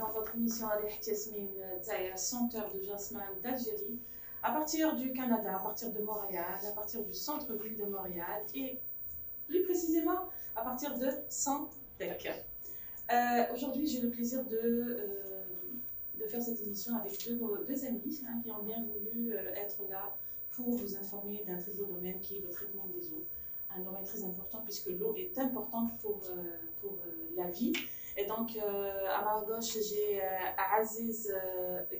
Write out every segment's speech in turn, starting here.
à votre émission avec Yasmine Zaya, chanteur de jasmin d'Algérie, à partir du Canada, à partir de Montréal, à partir du centre-ville de Montréal et plus précisément à partir de Santec. Aujourd'hui, j'ai le plaisir de faire cette émission avec deux amis qui ont bien voulu être là pour vous informer d'un très beau domaine qui est le traitement des eaux. Un domaine très important puisque l'eau est importante pour la vie. Et donc, à ma gauche, j'ai Aziz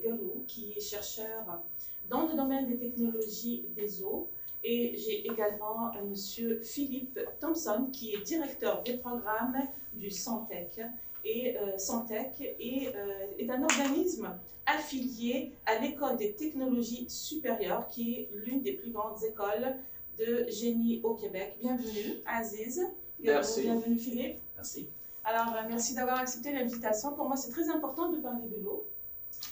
Guerrou, qui est chercheur dans le domaine des technologies des eaux. Et j'ai également Monsieur Philippe Thompson, qui est directeur des programmes du Santec. Et Santec est un organisme affilié à l'École des technologies supérieures, qui est l'une des plus grandes écoles de génie au Québec. Bienvenue, Aziz. Merci. Bienvenue, Philippe. Merci. Alors, merci d'avoir accepté l'invitation. Pour moi, c'est très important de parler de l'eau.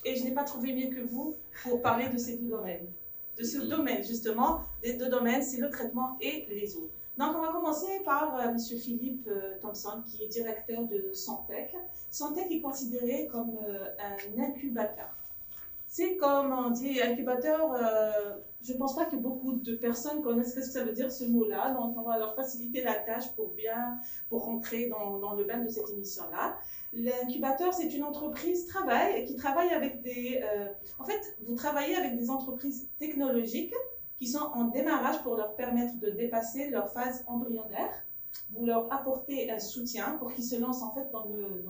Et je n'ai pas trouvé mieux que vous pour parler de ces deux domaines. De ce domaine, justement, des deux domaines, c'est le traitement et les eaux. Donc, on va commencer par M. Philippe Thompson, qui est directeur de Santec. Santec est considéré comme un incubateur. C'est comme on dit incubateur, je ne pense pas que beaucoup de personnes connaissent ce que ça veut dire ce mot-là, donc on va leur faciliter la tâche pour rentrer dans le bain de cette émission-là. L'incubateur, c'est une entreprise qui travaille avec en fait, vous travaillez avec des entreprises technologiques qui sont en démarrage pour leur permettre de dépasser leur phase embryonnaire. Vous leur apportez un soutien pour qu'ils se lancent en fait dans le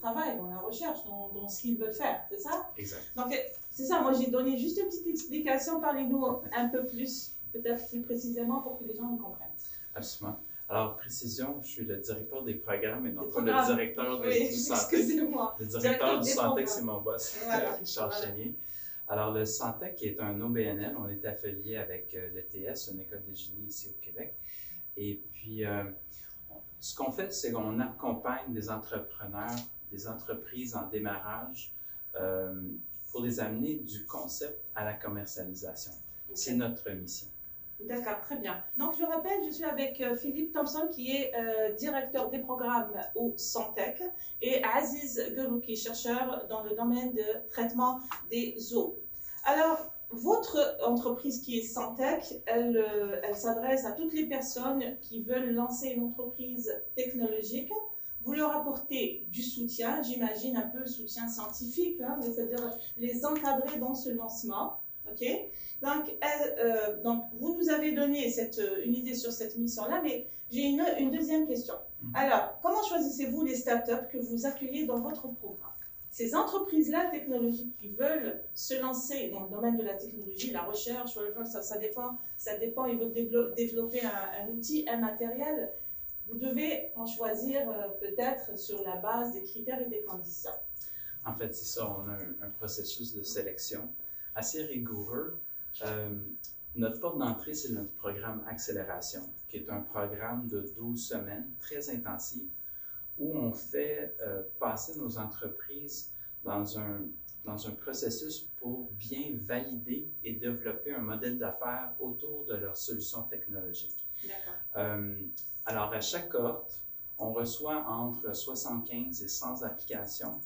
travail, dans la recherche, dans ce qu'ils veulent faire, c'est ça? Exact. Donc, c'est ça, moi j'ai donné juste une petite explication, parlez-nous un peu plus, peut-être plus précisément pour que les gens le comprennent. Absolument. Alors, précision, je suis le directeur des programmes et non pas le directeur du Santec. Excusez-moi. Le directeur du Santec, c'est mon boss, Richard Chénier. Alors, le Santec est un OBNL, on est affilié avec l'ETS, une école de génie ici au Québec. Et puis, ce qu'on fait, c'est qu'on accompagne des entrepreneurs, des entreprises en démarrage pour les amener du concept à la commercialisation. Okay. C'est notre mission. D'accord, très bien. Donc, je rappelle, je suis avec Philippe Thompson, qui est directeur des programmes au Santec, et Aziz Guerrou, qui est chercheur dans le domaine de traitement des eaux. Alors, votre entreprise qui est Santec, elle s'adresse à toutes les personnes qui veulent lancer une entreprise technologique. Vous leur apportez du soutien, j'imagine un peu soutien scientifique, hein, c'est-à-dire les encadrer dans ce lancement. Okay? Donc, vous nous avez donné une idée sur cette mission-là, mais j'ai une deuxième question. Alors, comment choisissez-vous les startups que vous accueillez dans votre programme? Ces entreprises-là technologiques qui veulent se lancer dans le domaine de la technologie, la recherche, ça dépend, ils veulent développer un outil, un matériel. Vous devez en choisir peut-être sur la base des critères et des conditions. En fait, c'est ça, on a un processus de sélection assez rigoureux. Notre porte d'entrée, c'est notre programme Accélération, qui est un programme de 12 semaines très intensif où on fait passer nos entreprises dans un processus pour bien valider et développer un modèle d'affaires autour de leurs solutions technologiques. Alors, à chaque cohorte, on reçoit entre 75 et 100 applications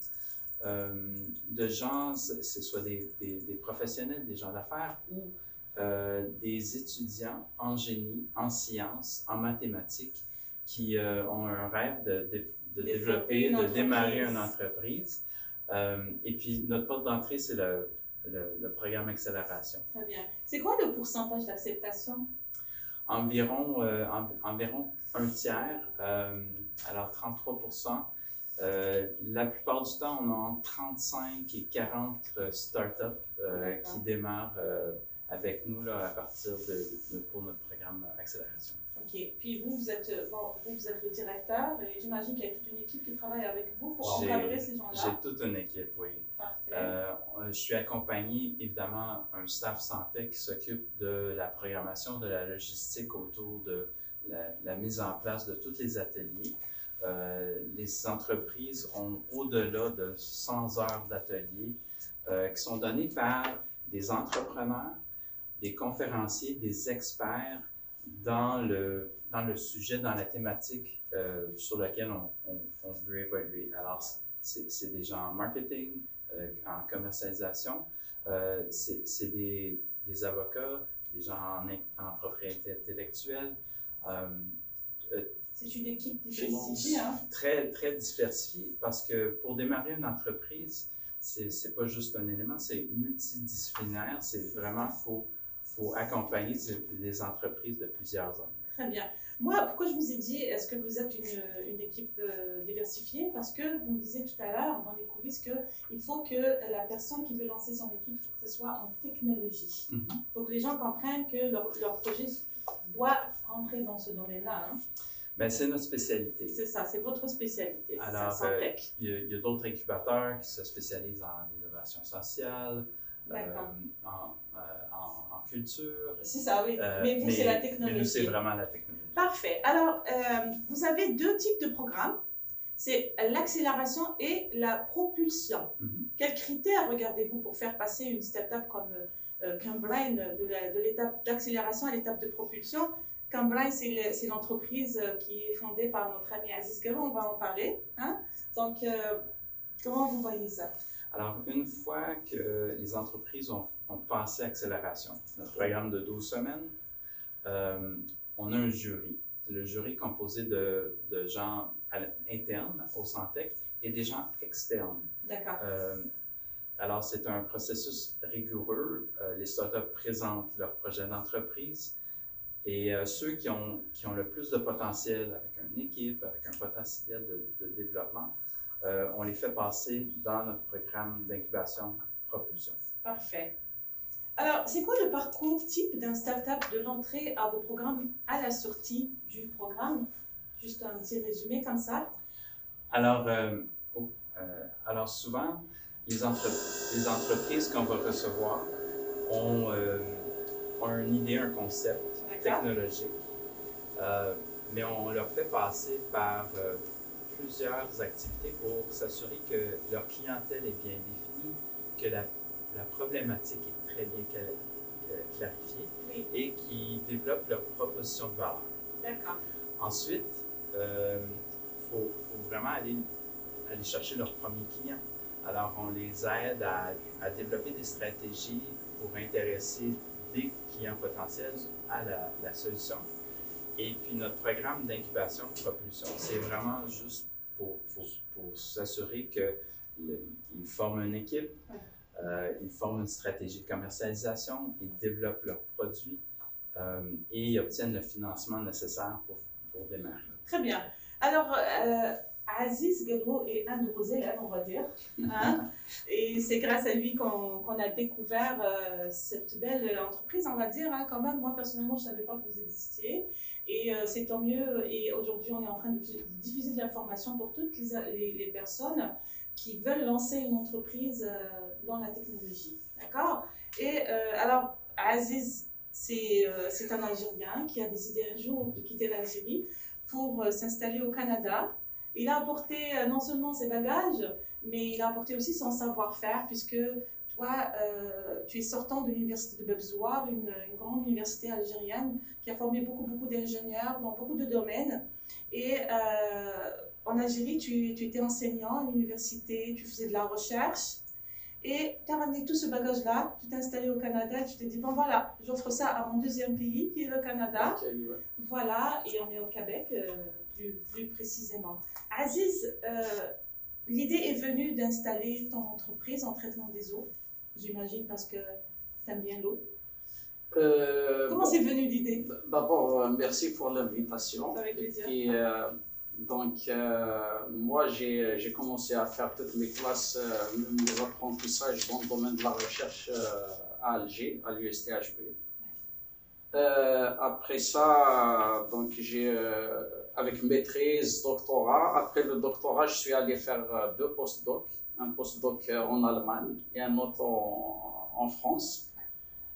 de gens, ce soit des professionnels, des gens d'affaires ou des étudiants en génie, en sciences, en mathématiques qui ont un rêve de développer, de démarrer une entreprise. Et puis, notre porte d'entrée, c'est le programme Accélération. Très bien. C'est quoi le pourcentage d'acceptation? Environ un tiers, alors 33%. La plupart du temps, on a entre 35 et 40 startups qui démarrent avec nous là, à partir pour notre programme Accélération. OK. Puis vous êtes le directeur et j'imagine qu'il y a toute une équipe qui travaille avec vous pour encadrer ces gens-là. J'ai toute une équipe, oui. Je suis accompagné, évidemment, un staff santé qui s'occupe de la programmation, de la logistique autour de la mise en place de tous les ateliers. Les entreprises ont au-delà de 100 heures d'ateliers qui sont données par des entrepreneurs, des conférenciers, des experts dans le sujet, dans la thématique sur laquelle on veut évoluer. Alors, c'est des gens en marketing, en commercialisation, c'est des avocats, des gens en propriété intellectuelle. Euh, c'est une équipe diversifiée, hein? Très, très diversifiée parce que pour démarrer une entreprise, c'est pas juste un élément, c'est multidisciplinaire. C'est vraiment, faut accompagner des entreprises de plusieurs hommes. Très bien. Moi, pourquoi je vous ai dit, est-ce que vous êtes une équipe diversifiée? Parce que vous me disiez tout à l'heure dans les coulisses qu'il faut que la personne qui veut lancer son équipe, il faut que ce soit en technologie. Il faut que les gens comprennent que leur projet doit rentrer dans ce domaine-là. Hein? Ben, c'est notre spécialité. C'est ça, c'est votre spécialité. Alors, ça, tech. Il y a d'autres incubateurs qui se spécialisent en innovation sociale, en culture. C'est ça, oui. Mais vous, c'est la technologie. Mais nous, c'est vraiment la technologie. Parfait. Alors, vous avez deux types de programmes. C'est l'accélération et la propulsion. Quels critères regardez-vous pour faire passer une start-up comme Cambrain de l'étape d'accélération à l'étape de propulsion? Cambrain, c'est l'entreprise qui est fondée par notre ami Aziz Gallo, on va en parler. Hein? Donc, comment vous voyez ça? Alors, une fois que les entreprises ont passé accélération, notre programme de 12 semaines, on a un jury. Le jury est composé de gens internes au Santec et des gens externes. D'accord. Alors, c'est un processus rigoureux. Les startups présentent leur projet d'entreprise et ceux qui ont le plus de potentiel avec une équipe, avec un potentiel de développement, on les fait passer dans notre programme d'incubation propulsion. Parfait. Alors, c'est quoi le parcours type d'un startup de l'entrée à vos programmes à la sortie du programme? Juste un petit résumé comme ça. Alors, souvent, les entreprises qu'on va recevoir ont une idée, un concept technologique, mais on leur fait passer par plusieurs activités pour s'assurer que leur clientèle est bien définie, que la problématique est très bien clarifiée et qu'ils développent leur proposition de valeur. D'accord. Ensuite, faut vraiment aller chercher leurs premiers clients. Alors, on les aide à développer des stratégies pour intéresser des clients potentiels à la solution. Et puis, notre programme d'incubation propulsion, c'est vraiment juste pour s'assurer qu'ils forment une équipe, ils forment une stratégie de commercialisation, ils développent leurs produits et ils obtiennent le financement nécessaire pour démarrer. Très bien. Alors, Aziz Gallo est un de vos élèves, on va dire. Hein? Et c'est grâce à lui qu'on a découvert cette belle entreprise, on va dire. Hein, quand même, moi, personnellement, je ne savais pas que vous existiez. Et c'est tant mieux. Et aujourd'hui, on est en train de diffuser de l'information pour toutes les personnes qui veulent lancer une entreprise dans la technologie. D'accord? Et alors, Aziz, c'est un Algérien qui a décidé un jour de quitter l'Algérie pour s'installer au Canada. Il a apporté non seulement ses bagages, mais il a apporté aussi son savoir-faire, puisque toi, tu es sortant de l'université de Bebzoar, une grande université algérienne qui a formé beaucoup d'ingénieurs dans beaucoup de domaines. Et en Algérie, tu étais enseignant à l'université, tu faisais de la recherche. Et tu as ramené tout ce bagage-là, tu t'es installé au Canada et tu t'es dit, bon voilà, j'offre ça à mon deuxième pays, qui est le Canada. Okay, ouais. Voilà, et on est au Québec, plus précisément. Aziz, l'idée est venue d'installer ton entreprise en traitement des eaux, j'imagine, parce que tu aimes bien l'eau. Comment c'est venu l'idée? D'abord, merci pour l'invitation. Avec plaisir. Et, donc, moi, j'ai commencé à faire toutes mes classes, mes apprentissages dans le domaine de la recherche à Alger, à l'USTHB. Après ça, donc avec maîtrise, doctorat. Après le doctorat, je suis allé faire 2 post-docs. Un post-doc en Allemagne et un autre en France.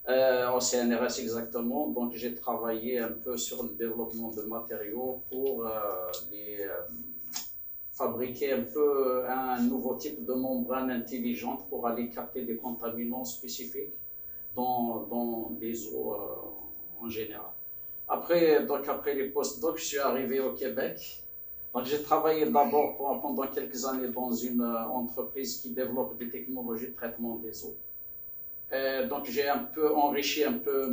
Au CNRS exactement, donc j'ai travaillé un peu sur le développement de matériaux pour fabriquer un peu un nouveau type de membrane intelligente pour aller capter des contaminants spécifiques dans des eaux en général. Après les post-docs, je suis arrivé au Québec Donc, j'ai travaillé d'abord pendant quelques années dans une entreprise qui développe des technologies de traitement des eaux. Donc, j'ai un peu enrichi un peu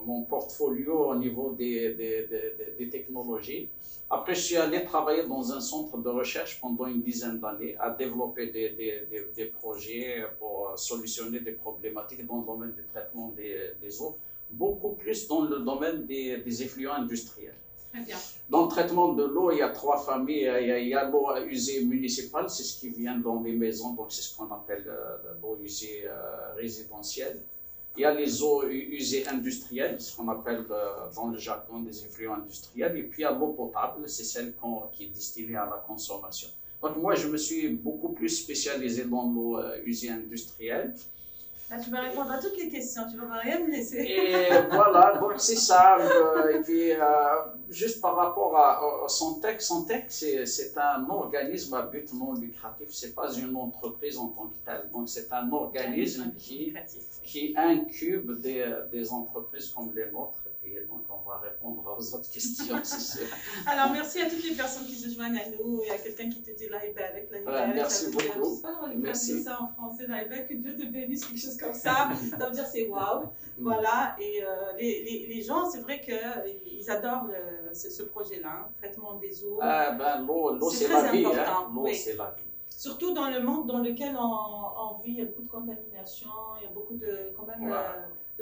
mon portfolio au niveau des technologies. Après, je suis allé travailler dans un centre de recherche pendant une dizaine d'années à développer des projets pour solutionner des problématiques dans le domaine du traitement des eaux, beaucoup plus dans le domaine des effluents industriels. Très bien. Dans le traitement de l'eau, il y a trois familles. Il y a l'eau usée municipale, c'est ce qui vient dans les maisons, donc c'est ce qu'on appelle l'eau usée résidentielle. Il y a les eaux usées industrielles, ce qu'on appelle dans le jargon des effluents industriels. Et puis il y a l'eau potable, c'est celle qui est destinée à la consommation. Donc moi, je me suis beaucoup plus spécialisé dans l'eau usée industrielle. Là, tu vas répondre à toutes les questions, tu ne vas rien me laisser. Et voilà, donc c'est ça. Et puis, juste par rapport à Santec, c'est un organisme à but non lucratif, ce n'est pas une entreprise en tant que telle. Donc, c'est un organisme qui incube des entreprises comme les nôtres. Et donc, on va répondre aux autres questions, c'est sûr. Alors, merci à toutes les personnes qui se joignent à nous. Il y a quelqu'un qui te dit la Ibarak. Merci beaucoup. Je ne sais pas comment on dit ça en français, la Ibarak, que Dieu te bénisse, quelque chose comme ça. Ça veut dire c'est waouh. Voilà. Et les gens, c'est vrai qu'ils adorent ce projet-là, hein, traitement des eaux. L'eau, c'est la vie. Hein. L'eau, oui. C'est la vie. Surtout dans le monde dans lequel on vit, il y a beaucoup de contamination, il y a beaucoup de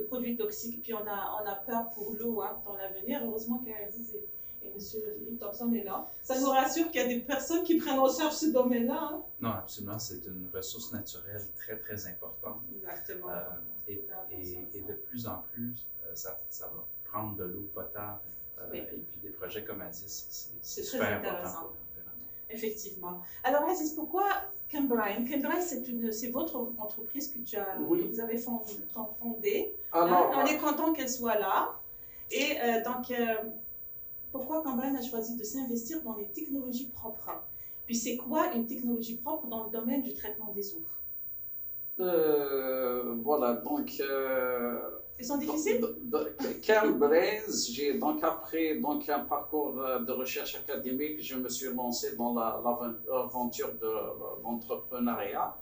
produits toxiques, puis on a peur pour l'eau hein, dans l'avenir. Heureusement qu'Aziz et M. Philippe Thompson est là. Ça nous rassure qu'il y a des personnes qui prennent en charge ce domaine-là. Hein. Non, absolument, c'est une ressource naturelle très, très importante. Exactement. Et de plus en plus, ça va prendre de l'eau potable. Oui. Et puis des projets comme Aziz, c'est super important pour l'environnement. Effectivement. Alors Aziz, pourquoi Cambrine? Cambrine, c'est votre entreprise que vous avez fondée. Alors, on est content qu'elle soit là. Et donc, pourquoi Cambrine a choisi de s'investir dans les technologies propres? Puis c'est quoi une technologie propre dans le domaine du traitement des eaux? Voilà, donc... Ils sont difficiles? Cambrine, j'ai après un parcours de recherche académique, je me suis lancé dans l'aventure de l'entrepreneuriat.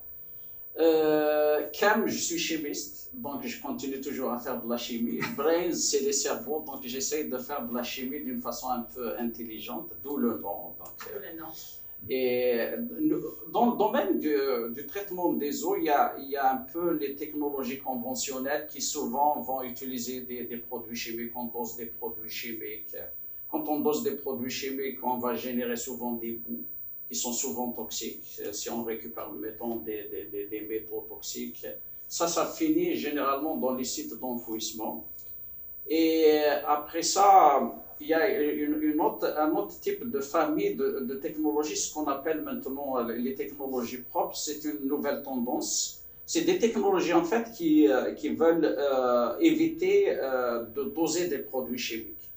Cam, je suis chimiste, donc je continue toujours à faire de la chimie. Brains, c'est les cerveaux, donc j'essaye de faire de la chimie d'une façon un peu intelligente, d'où le nom. Et dans le domaine du traitement des eaux, il y a un peu les technologies conventionnelles qui souvent vont utiliser des produits chimiques. On dose des produits chimiques. Quand on dose des produits chimiques, on va générer souvent des boues qui sont souvent toxiques. Si on récupère, mettons, des métaux toxiques, ça finit généralement dans les sites d'enfouissement. Et après ça, il y a un autre type de famille de technologies, ce qu'on appelle maintenant les technologies propres. C'est une nouvelle tendance. C'est des technologies en fait qui veulent éviter de doser des produits chimiques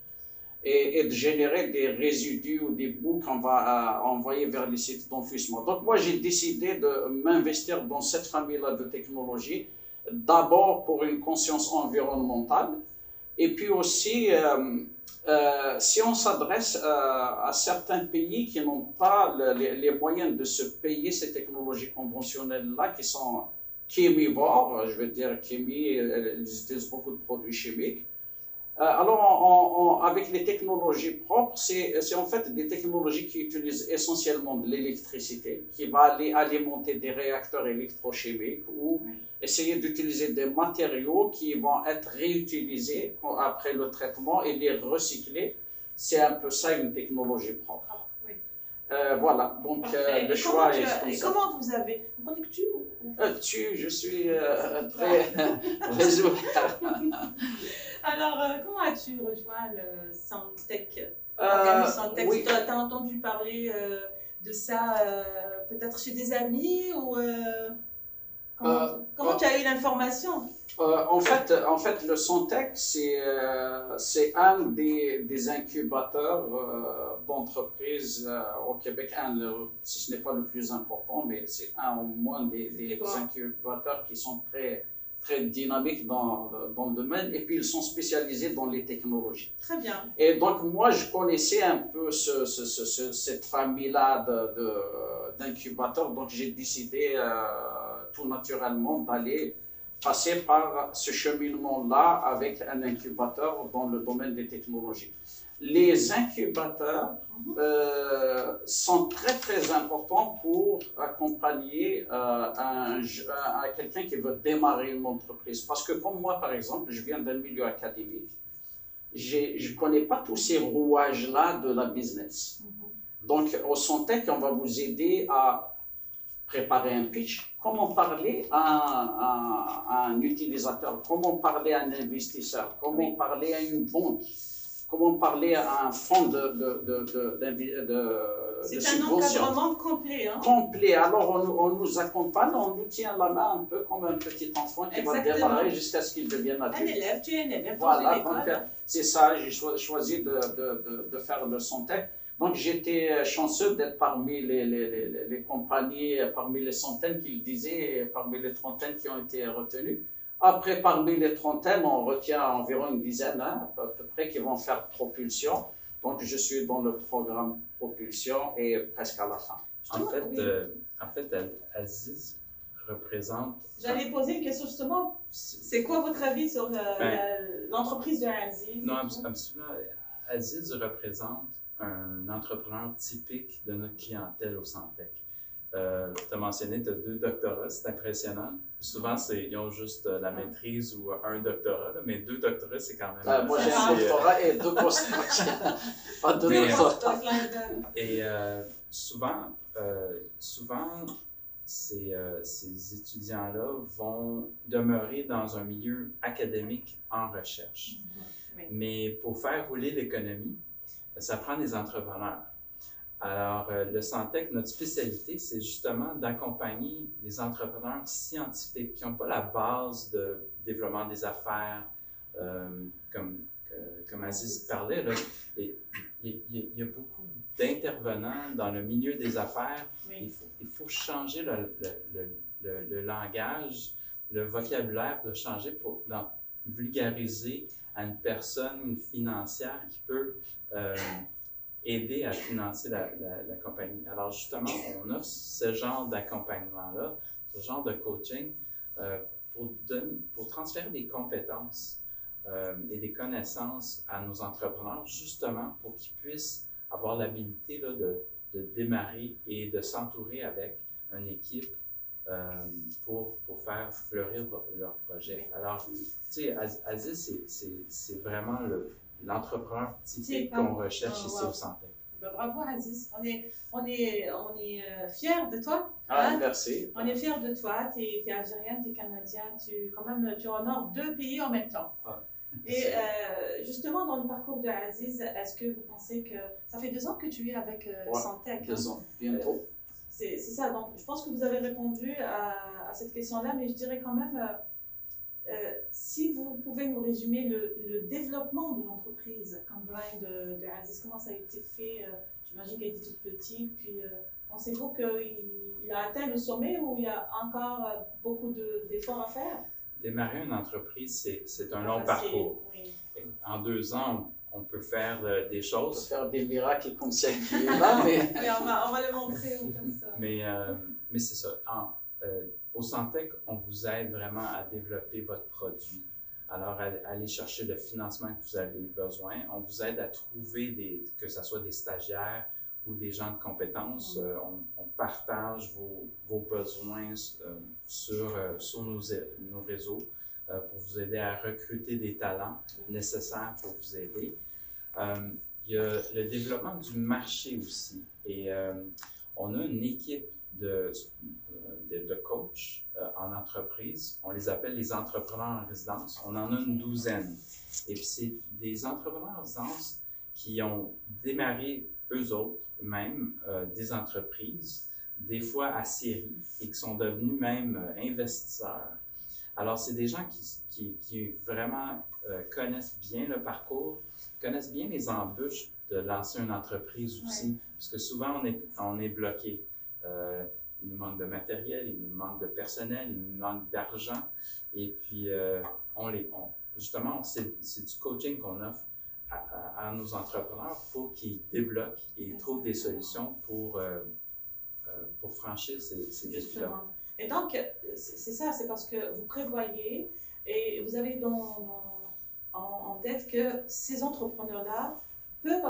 et de générer des résidus ou des boues qu'on va envoyer vers les sites d'enfouissement. Donc moi, j'ai décidé de m'investir dans cette famille-là de technologies, d'abord pour une conscience environnementale, et puis aussi, si on s'adresse à certains pays qui n'ont pas les moyens de se payer ces technologies conventionnelles-là, qui sont chémivores, je veux dire, ils utilisent beaucoup de produits chimiques. Alors, avec les technologies propres, c'est en fait des technologies qui utilisent essentiellement de l'électricité, qui va aller alimenter des réacteurs électrochimiques ou essayer d'utiliser des matériaux qui vont être réutilisés après le traitement et les recycler. C'est un peu ça une technologie propre. Voilà, donc le choix est comme ça. Et comment vous avez... Vous connaissez tu je suis très résolu. Alors, comment as-tu rejoint le Santec? Oui. Tu as entendu parler de ça peut-être chez des amis ou comment tu as eu l'information? En fait, le Santec, c'est un des incubateurs d'entreprises au Québec, si ce n'est pas le plus important, mais c'est un au moins des incubateurs qui sont très, très dynamiques dans le domaine et puis ils sont spécialisés dans les technologies. Très bien. Et donc moi, je connaissais un peu cette famille-là d'incubateurs, donc j'ai décidé tout naturellement d'aller passer par ce cheminement-là avec un incubateur dans le domaine des technologies. Les incubateurs sont très très importants pour accompagner quelqu'un qui veut démarrer une entreprise. Parce que comme moi, par exemple, je viens d'un milieu académique, je ne connais pas tous ces rouages-là de la business. Donc, au Sontec, on va vous aider à préparer un pitch, comment parler à un utilisateur, comment parler à un investisseur, comment parler à une banque, comment parler à un fonds de C'est un encadrement complet. Hein? Complet. Alors, on nous accompagne, on nous tient la main un peu comme un petit enfant qui va démarrer jusqu'à ce qu'il devienne adulte. Un élève, tu es un élève dans voilà, une école. Donc, c'est ça, j'ai choisi de faire le Sontec. Donc, j'étais chanceux d'être parmi les compagnies, parmi les centaines qu'ils disaient, parmi les trentaines qui ont été retenues. Après, parmi les trentaines, on retient environ une dizaine, à peu près, qui vont faire propulsion. Donc, je suis dans le programme propulsion et presque à la fin. En fait, Aziz représente... J'allais poser une question justement. C'est quoi votre avis sur l'entreprise de Aziz? Non, absolument. Aziz représente un entrepreneur typique de notre clientèle au Sontec. Tu as mentionné, tu as 2 doctorats, c'est impressionnant. Souvent, ils ont juste la maîtrise ou un doctorat, là, mais 2 doctorats, c'est quand même... moi, j'ai un doctorat et 2 postdocs. Pas 2 doctorats. Et souvent ces étudiants-là vont demeurer dans un milieu académique en recherche. Oui. Mais pour faire rouler l'économie, ça prend des entrepreneurs. Alors, le Sontec, notre spécialité, c'est justement d'accompagner des entrepreneurs scientifiques qui n'ont pas la base de développement des affaires, comme Aziz parlait. Là. Il y a beaucoup d'intervenants dans le milieu des affaires. Oui. Il faut changer le langage, le vocabulaire de changer pour vulgariser à une personne financière qui peut aider à financer la compagnie. Alors justement, on offre ce genre d'accompagnement-là, ce genre de coaching pour transférer des compétences et des connaissances à nos entrepreneurs, justement pour qu'ils puissent avoir l'habilité là, de démarrer et de s'entourer avec une équipe pour faire fleurir leur projet. Alors, tu sais, Aziz, c'est vraiment l'entrepreneur typique qu'on recherche ici au Sontec. Bravo Aziz, on est fiers de toi. Ah, merci. On est fiers de toi, tu es algérien, tu es canadien, tu honores 2 pays en même temps. Ah. Et justement, dans le parcours de Aziz, est-ce que vous pensez que... Ça fait 2 ans que tu es avec Sontec. 2 ans, bientôt. C'est ça, donc je pense que vous avez répondu à cette question-là, mais je dirais quand même, si vous pouvez nous résumer le développement de l'entreprise Combline de Aziz, comment ça a été fait? J'imagine qu'elle était toute petite, puis pensez-vous qu'il a atteint le sommet ou il y a encore beaucoup d'efforts à faire? Démarrer une entreprise, c'est un long parcours. Oui. En 2 ans, on peut faire des choses. On peut faire des miracles comme celle-là, mais... Oui, on va le montrer comme ça. Mais c'est ça. Au Sontec, on vous aide vraiment à développer votre produit. Alors, allez chercher le financement que vous avez besoin. On vous aide à trouver que ce soit des stagiaires ou des gens de compétences. On partage vos besoins sur nos réseaux pour vous aider à recruter des talents nécessaires pour vous aider. Il y a le développement du marché aussi. Et on a une équipe de coachs en entreprise. On les appelle les entrepreneurs en résidence. On en a une 12aine. Et puis, c'est des entrepreneurs en résidence qui ont démarré eux autres même des entreprises, des fois à série, et qui sont devenus même investisseurs. Alors, c'est des gens qui vraiment connaissent bien le parcours, connaissent bien les embûches de lancer une entreprise aussi, ouais. Parce que souvent, on est bloqué. Il nous manque de matériel, il nous manque de personnel, il nous manque d'argent. Et puis, justement, c'est du coaching qu'on offre à nos entrepreneurs pour qu'ils débloquent et trouvent des solutions pour franchir ces défis-là. Et donc, c'est ça, c'est parce que vous prévoyez et vous avez en tête que ces entrepreneurs-là peuvent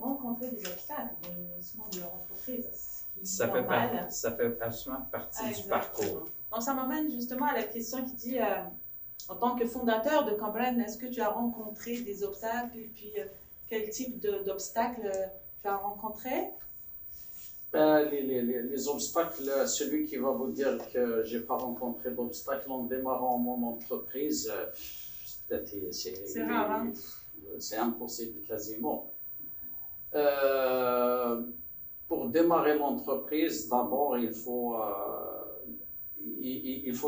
rencontrer des obstacles dans le lancement de leur entreprise. Ça fait absolument partie du parcours. Donc, ça m'amène justement à la question qui dit, en tant que fondateur de Cambren, est-ce que tu as rencontré des obstacles et puis quel type d'obstacles tu as rencontré? Les obstacles, celui qui va vous dire que je n'ai pas rencontré d'obstacles en démarrant mon entreprise, c'est rare, hein? C'est impossible quasiment. Pour démarrer l'entreprise, d'abord, il faut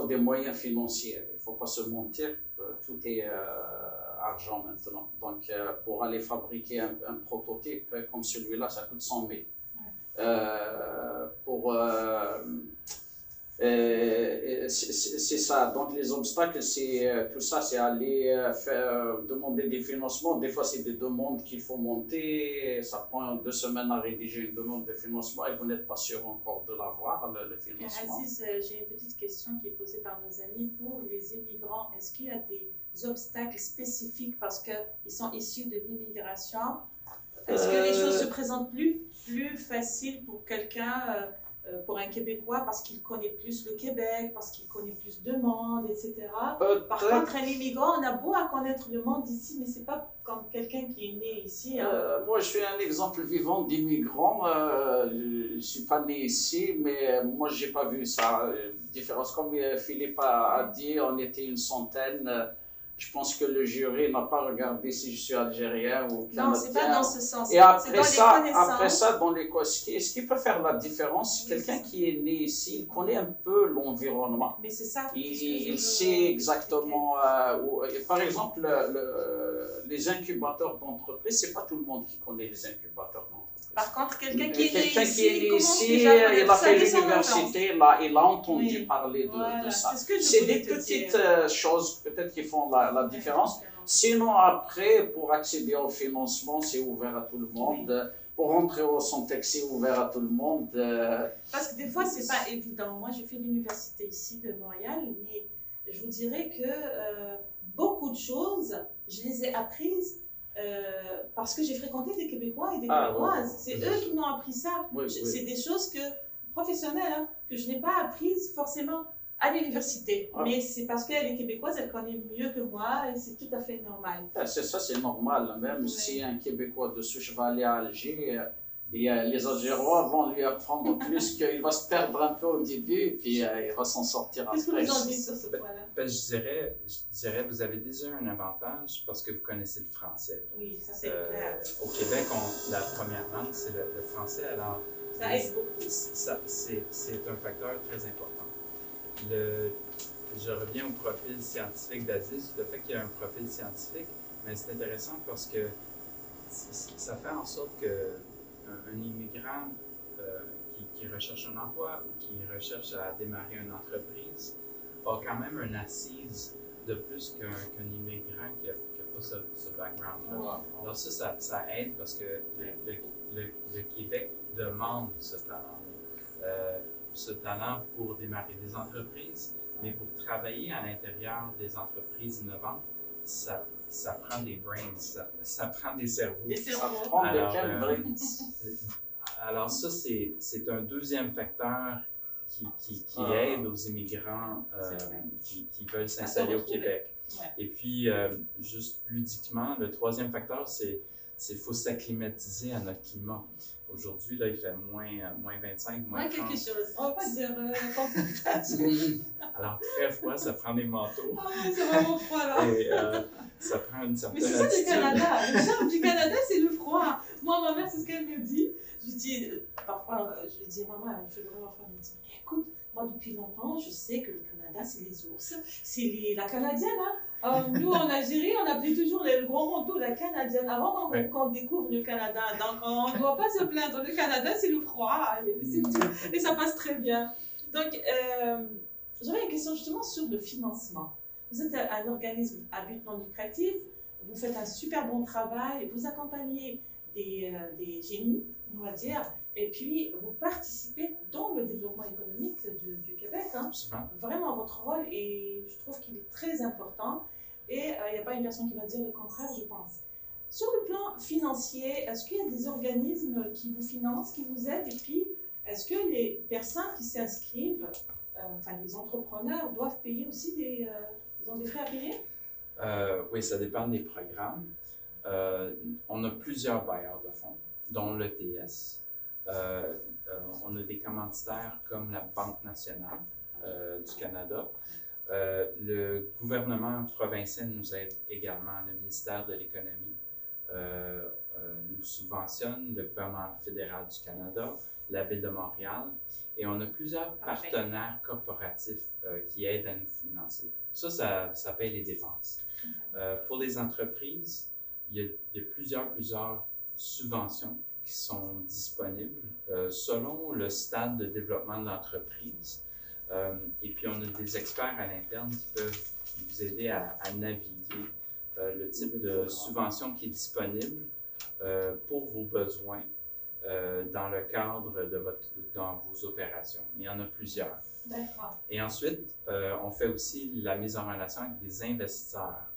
des moyens financiers. Il ne faut pas se mentir, tout est argent maintenant. Donc, pour aller fabriquer un prototype comme celui-là, ça coûte 100 000. C'est ça. Donc, les obstacles, tout ça, c'est aller demander des financements. Des fois, c'est des demandes qu'il faut monter. Ça prend 2 semaines à rédiger une demande de financement et vous n'êtes pas sûr encore de l'avoir, le financement. Aziz, j'ai une petite question qui est posée par nos amis. Pour les immigrants, est-ce qu'il y a des obstacles spécifiques parce qu'ils sont issus de l'immigration? Est-ce que les choses se présentent plus faciles pour quelqu'un, pour un Québécois, parce qu'il connaît plus le Québec, parce qu'il connaît plus de monde, etc. Par contre, un immigrant, on a beau à connaître le monde ici, mais c'est pas comme quelqu'un qui est né ici. Hein. Moi, je suis un exemple vivant d'immigrant. Je suis pas né ici, mais moi, j'ai pas vu ça. Différence, comme Philippe a dit, on était une centaine. Je pense que le jury n'a pas regardé si je suis algérien ou canadien. Non, c'est pas dans ce sens. Et après ça, dans les ce qui peut faire la différence, c'est quelqu'un qui est né ici, il connaît un peu l'environnement. Mais c'est ça. Il sait exactement. Par exemple, les incubateurs d'entreprise, c'est pas tout le monde qui connaît les incubateurs d'entreprise. Par contre, quelqu'un qui est né ici, il a fait l'université, il a entendu parler de ça. C'est des petites choses peut-être qui font la différence. Sinon, après, pour accéder au financement, c'est ouvert à tout le monde. Oui. Pour rentrer au Sontex, c'est ouvert à tout le monde. Parce que des fois, c'est pas évident. Moi, j'ai fait l'université ici de Montréal, mais je vous dirais que beaucoup de choses, je les ai apprises parce que j'ai fréquenté des Québécois et des Québécoises. Ouais. C'est eux qui m'ont appris ça. C'est des choses professionnelles que je n'ai pas apprises forcément à l'université. Mais c'est parce qu'elle est québécoise, elle connaît mieux que moi et c'est tout à fait normal. C'est ça, c'est normal. Même si un Québécois de souche va aller à Alger, les Algérois vont lui apprendre plus qu'il va se perdre un peu au début puis il va s'en sortir après. Qu'est-ce que vous en dites sur ce point-là? Je dirais, vous avez déjà un avantage parce que vous connaissez le français. Oui, ça c'est clair. Au Québec, la première langue, c'est le français. Alors, ça aide beaucoup. C'est un facteur très important. Je reviens au profil scientifique d'Aziz, le fait qu'il y a un profil scientifique, mais c'est intéressant parce que ça fait en sorte qu'un immigrant qui recherche un emploi ou qui recherche à démarrer une entreprise a quand même une assise de plus qu'un immigrant qui n'a pas ce background-là. Wow. Alors ça aide parce que le Québec demande ce talent pour démarrer des entreprises, mais pour travailler à l'intérieur des entreprises innovantes, ça prend des brains, ça prend des cerveaux. Ça prend des brains. Alors ça, c'est un deuxième facteur qui aide aux immigrants qui veulent s'installer au Québec. Ouais. Et puis, juste ludiquement, le troisième facteur, c'est qu'il faut s'acclimatiser à notre climat. Aujourd'hui, là, il fait moins 25, moins 30. Quelque chose. On va pas dire Alors, très froid, ça prend des manteaux. C'est vraiment froid, là. Et ça prend une certaine attitude. Mais c'est ça du Canada. Le charme du Canada, c'est le froid. Moi, ma mère, c'est ce qu'elle me dit. Je lui dis, parfois, je lui dis, maman, il fait vraiment froid. Elle me dit, écoute, moi, depuis longtemps, je sais que le Canada, c'est les ours. C'est la Canadienne, hein. Nous, en Algérie, on appelait toujours le gros manteau la Canadienne avant qu'on découvre le Canada. Donc, on ne doit pas se plaindre. Le Canada, c'est le froid. C'est tout. Et ça passe très bien. Donc, j'aurais une question justement sur le financement. Vous êtes un organisme à but non lucratif, vous faites un super bon travail, vous accompagnez des génies, on va dire, et puis vous participez dans le développement économique du Québec. Hein. Vraiment, votre rôle, et je trouve qu'il est très important, et il n'y a pas une personne qui va dire le contraire, je pense. Sur le plan financier, est-ce qu'il y a des organismes qui vous financent, qui vous aident, et puis est-ce que les personnes qui s'inscrivent, enfin les entrepreneurs, doivent payer aussi ils ont des frais à payer? Oui, ça dépend des programmes. On a plusieurs bailleurs de fonds, dont l'ETS. On a des commanditaires comme la Banque nationale du Canada. Le gouvernement provincial nous aide également, le ministère de l'Économie nous subventionne, le gouvernement fédéral du Canada, la Ville de Montréal, et on a plusieurs partenaires corporatifs qui aident à nous financer. Ça paye les dépenses. Pour les entreprises, il y a plusieurs subventions qui sont disponibles selon le stade de développement de l'entreprise. Et puis, on a des experts à l'interne qui peuvent vous aider à naviguer le type de subvention qui est disponible pour vos besoins dans le cadre dans vos opérations. Il y en a plusieurs. D'accord. Et ensuite, on fait aussi la mise en relation avec des investisseurs.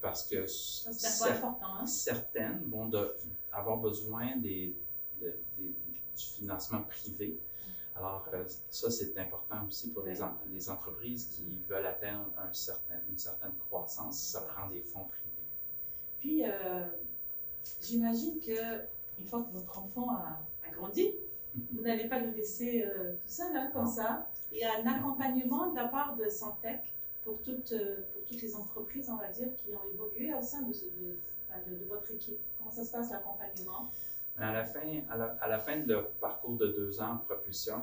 Parce que certaines vont avoir besoin du financement privé. Alors, ça, c'est important aussi pour les entreprises qui veulent atteindre une certaine croissance. Ça prend des fonds privés. Puis, j'imagine qu'une fois que votre enfant a grandi, vous n'allez pas le laisser tout seul, hein, comme ça. Il y a un accompagnement de la part de Santec pour toutes les entreprises, on va dire, qui ont évolué au sein de votre équipe. Comment ça se passe, l'accompagnement? À la fin de leur parcours de 2 ans en propulsion,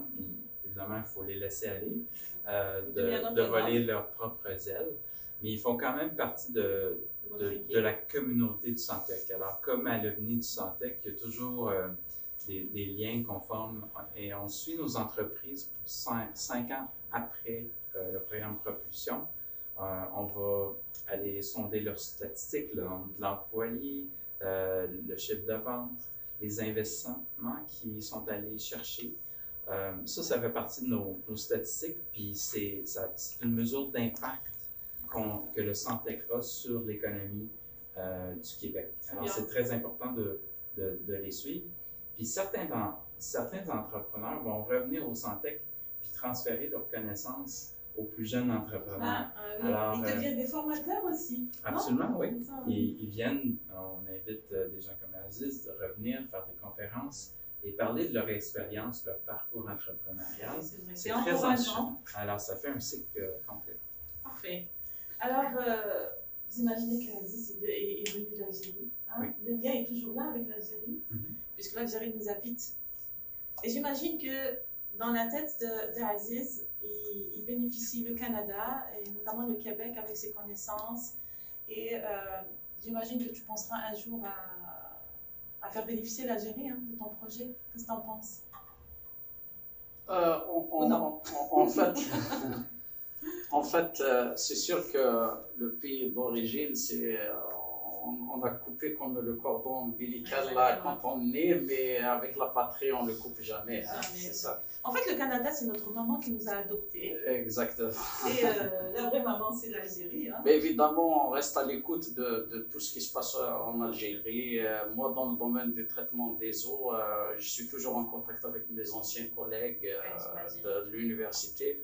évidemment, il faut les laisser aller, de voler leurs propres ailes, mais ils font quand même partie de la communauté du Santec. Alors, comme à l'OVNI du Santec, il y a toujours des liens qu'on forme, et on suit nos entreprises pour 5 ans après le programme propulsion. On va aller sonder leurs statistiques, le nombre d'employés, le chiffre de vente, les investissements qu'ils sont allés chercher. Ça fait partie de nos statistiques, puis c'est une mesure d'impact que le Santec a sur l'économie du Québec. Alors, c'est très important de les suivre. Puis certains entrepreneurs vont revenir au Santec puis transférer leurs connaissances aux plus jeunes entrepreneurs. Oui. Alors, ils deviennent des formateurs aussi. Absolument, non? Oui. Ils viennent, on invite des gens comme Aziz de revenir faire des conférences et parler de leur expérience, leur parcours entrepreneurial. C'est très enrichissant. Alors, ça fait un cycle complet. Parfait. Alors, vous imaginez qu'Aziz est venu d'Algérie. Hein? Oui. Le lien est toujours là avec l'Algérie, puisque l'Algérie nous habite. Et j'imagine que dans la tête d'Aziz, il bénéficie le Canada, et notamment le Québec, avec ses connaissances. Et j'imagine que tu penseras un jour à faire bénéficier l'Algérie de ton projet. Qu'est-ce que tu en penses? En fait, c'est sûr que le pays d'origine, on a coupé comme le cordon ombilical là quand on est, mais avec la patrie, on ne le coupe jamais. C'est ça. En fait, le Canada, c'est notre maman qui nous a adoptés. Exactement. Et la vraie maman, c'est l'Algérie. Hein. Mais évidemment, on reste à l'écoute de tout ce qui se passe en Algérie. Moi, dans le domaine du traitement des eaux, je suis toujours en contact avec mes anciens collègues de l'université.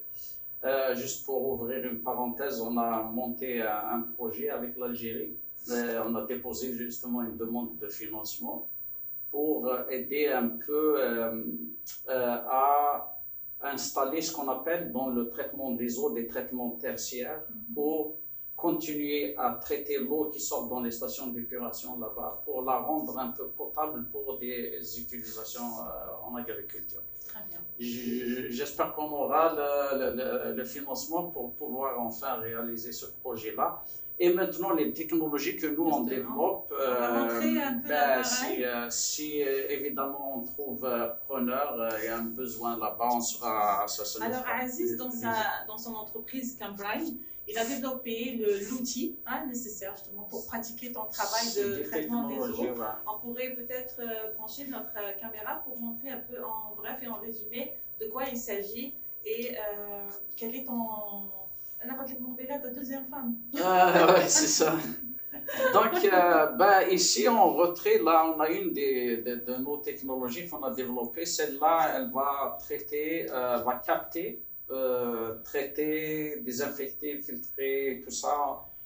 Juste pour ouvrir une parenthèse, on a monté un projet avec l'Algérie. On a déposé justement une demande de financement pour aider un peu à installer ce qu'on appelle dans le traitement des eaux des traitements tertiaires pour continuer à traiter l'eau qui sort dans les stations d'épuration là-bas pour la rendre un peu potable pour des utilisations en agriculture. Très bien. J'espère qu'on aura le financement pour pouvoir enfin réaliser ce projet-là. Et maintenant, les technologies que nous, on développe, on va montrer un peu si évidemment on trouve preneur et un besoin là-bas, on sera... Alors, Aziz, dans son entreprise Cambrine, il a développé l'outil nécessaire justement pour pratiquer ton travail de traitement des eaux. Ouais. On pourrait peut-être brancher notre caméra pour montrer un peu en bref et en résumé de quoi il s'agit et quel est ton... ta deuxième femme. Oui, c'est ça. Donc, ici en retrait, là, on a une de nos technologies qu'on a développées. Celle-là, elle va traiter, va capter, traiter, désinfecter, filtrer, tout ça,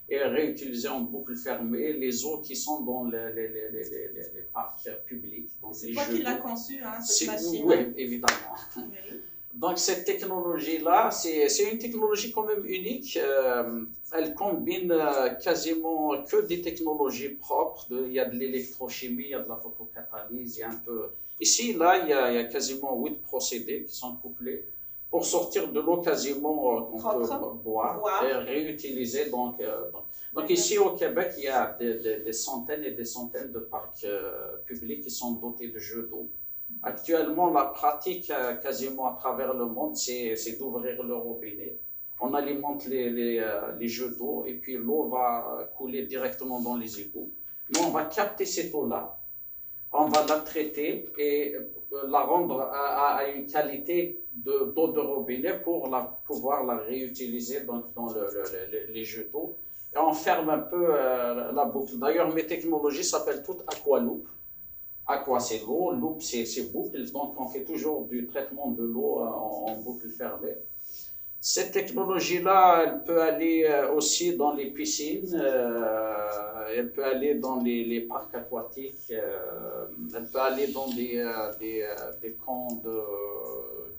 et réutiliser en boucle fermée les eaux qui sont dans les parcs publics. C'est toi qui l'as conçu, cette machine. Oui, évidemment. Oui. Donc cette technologie-là, c'est une technologie quand même unique. Elle combine quasiment que des technologies propres. Il y a de l'électrochimie, il y a de la photocatalyse, il y a un peu... Ici, là, il y a quasiment 8 procédés qui sont couplés pour sortir de l'eau quasiment qu'on peut boire et réutiliser. Donc ici au Québec, il y a des centaines et des centaines de parcs publics qui sont dotés de jeux d'eau. Actuellement, la pratique quasiment à travers le monde, c'est d'ouvrir le robinet. On alimente les jeux d'eau et puis l'eau va couler directement dans les égouts. Nous, on va capter cette eau-là, on va la traiter et la rendre à une qualité d'eau de robinet pour pouvoir la réutiliser dans les jeux d'eau. Et on ferme un peu la boucle. D'ailleurs, mes technologies s'appellent toutes Aqualoop. Aqua, c'est l'eau, loop, c'est boucle, donc on fait toujours du traitement de l'eau en boucle fermée. Cette technologie-là, elle peut aller aussi dans les piscines, elle peut aller dans les parcs aquatiques, elle peut aller dans des camps de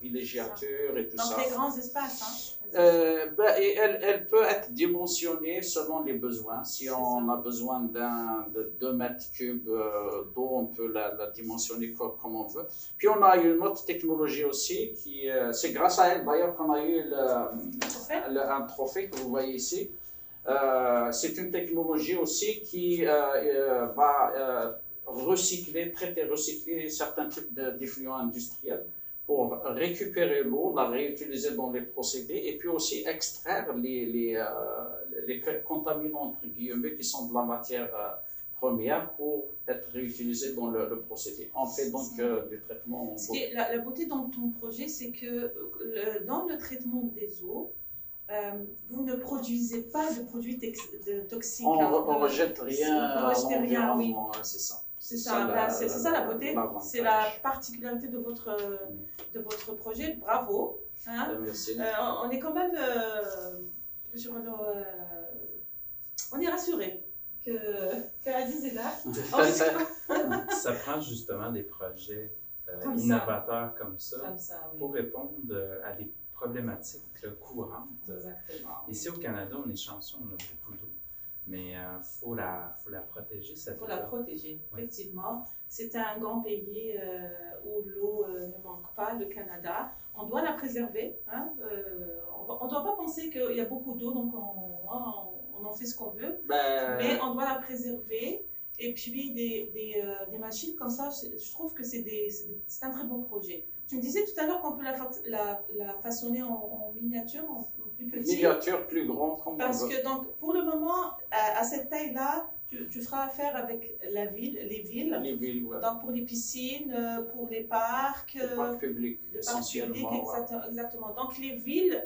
villégiature et tout ça. Dans des grands espaces, et elle peut être dimensionnée selon les besoins. Si on a besoin de 2 mètres cubes d'eau, on peut la dimensionner comme on veut. Puis on a une autre technologie aussi, c'est grâce à elle d'ailleurs qu'on a eu un trophée que vous voyez ici. C'est une technologie aussi qui va recycler certains types d'effluents industriels pour récupérer l'eau, la réutiliser dans les procédés et puis aussi extraire les contaminants, entre guillemets, qui sont de la matière première pour être réutilisés dans le procédé. On fait donc du traitement. La beauté dans ton projet, c'est que dans le traitement des eaux, vous ne produisez pas de produits toxiques. On ne rejette rien. Vous ne rejetez rien, oui. C'est ça. C'est ça la beauté, c'est la particularité de votre projet. Bravo. Merci. On est quand même on est rassuré que Aziz est là. Ça prend justement des projets innovateurs comme ça oui. pour répondre à des problématiques courantes. Exactement. Ici au Canada, on est chanceux, on a beaucoup d'eau. Mais il faut la protéger, cette eau. Il faut la protéger, effectivement. C'est un grand pays où l'eau ne manque pas, le Canada. On doit la préserver. On ne doit pas penser qu'il y a beaucoup d'eau, donc on en fait ce qu'on veut. Mais on doit la préserver. Et puis des machines comme ça, je trouve que c'est un très bon projet. Tu me disais tout à l'heure qu'on peut la façonner en miniature, en plus petit. Miniature, plus grand, comme Parce on veut. que donc, pour le moment, à cette taille-là, tu feras affaire avec les villes. Les villes, ouais. Donc pour les piscines, pour les parcs. Les parcs publics, essentiellement. Exactement. Donc les villes,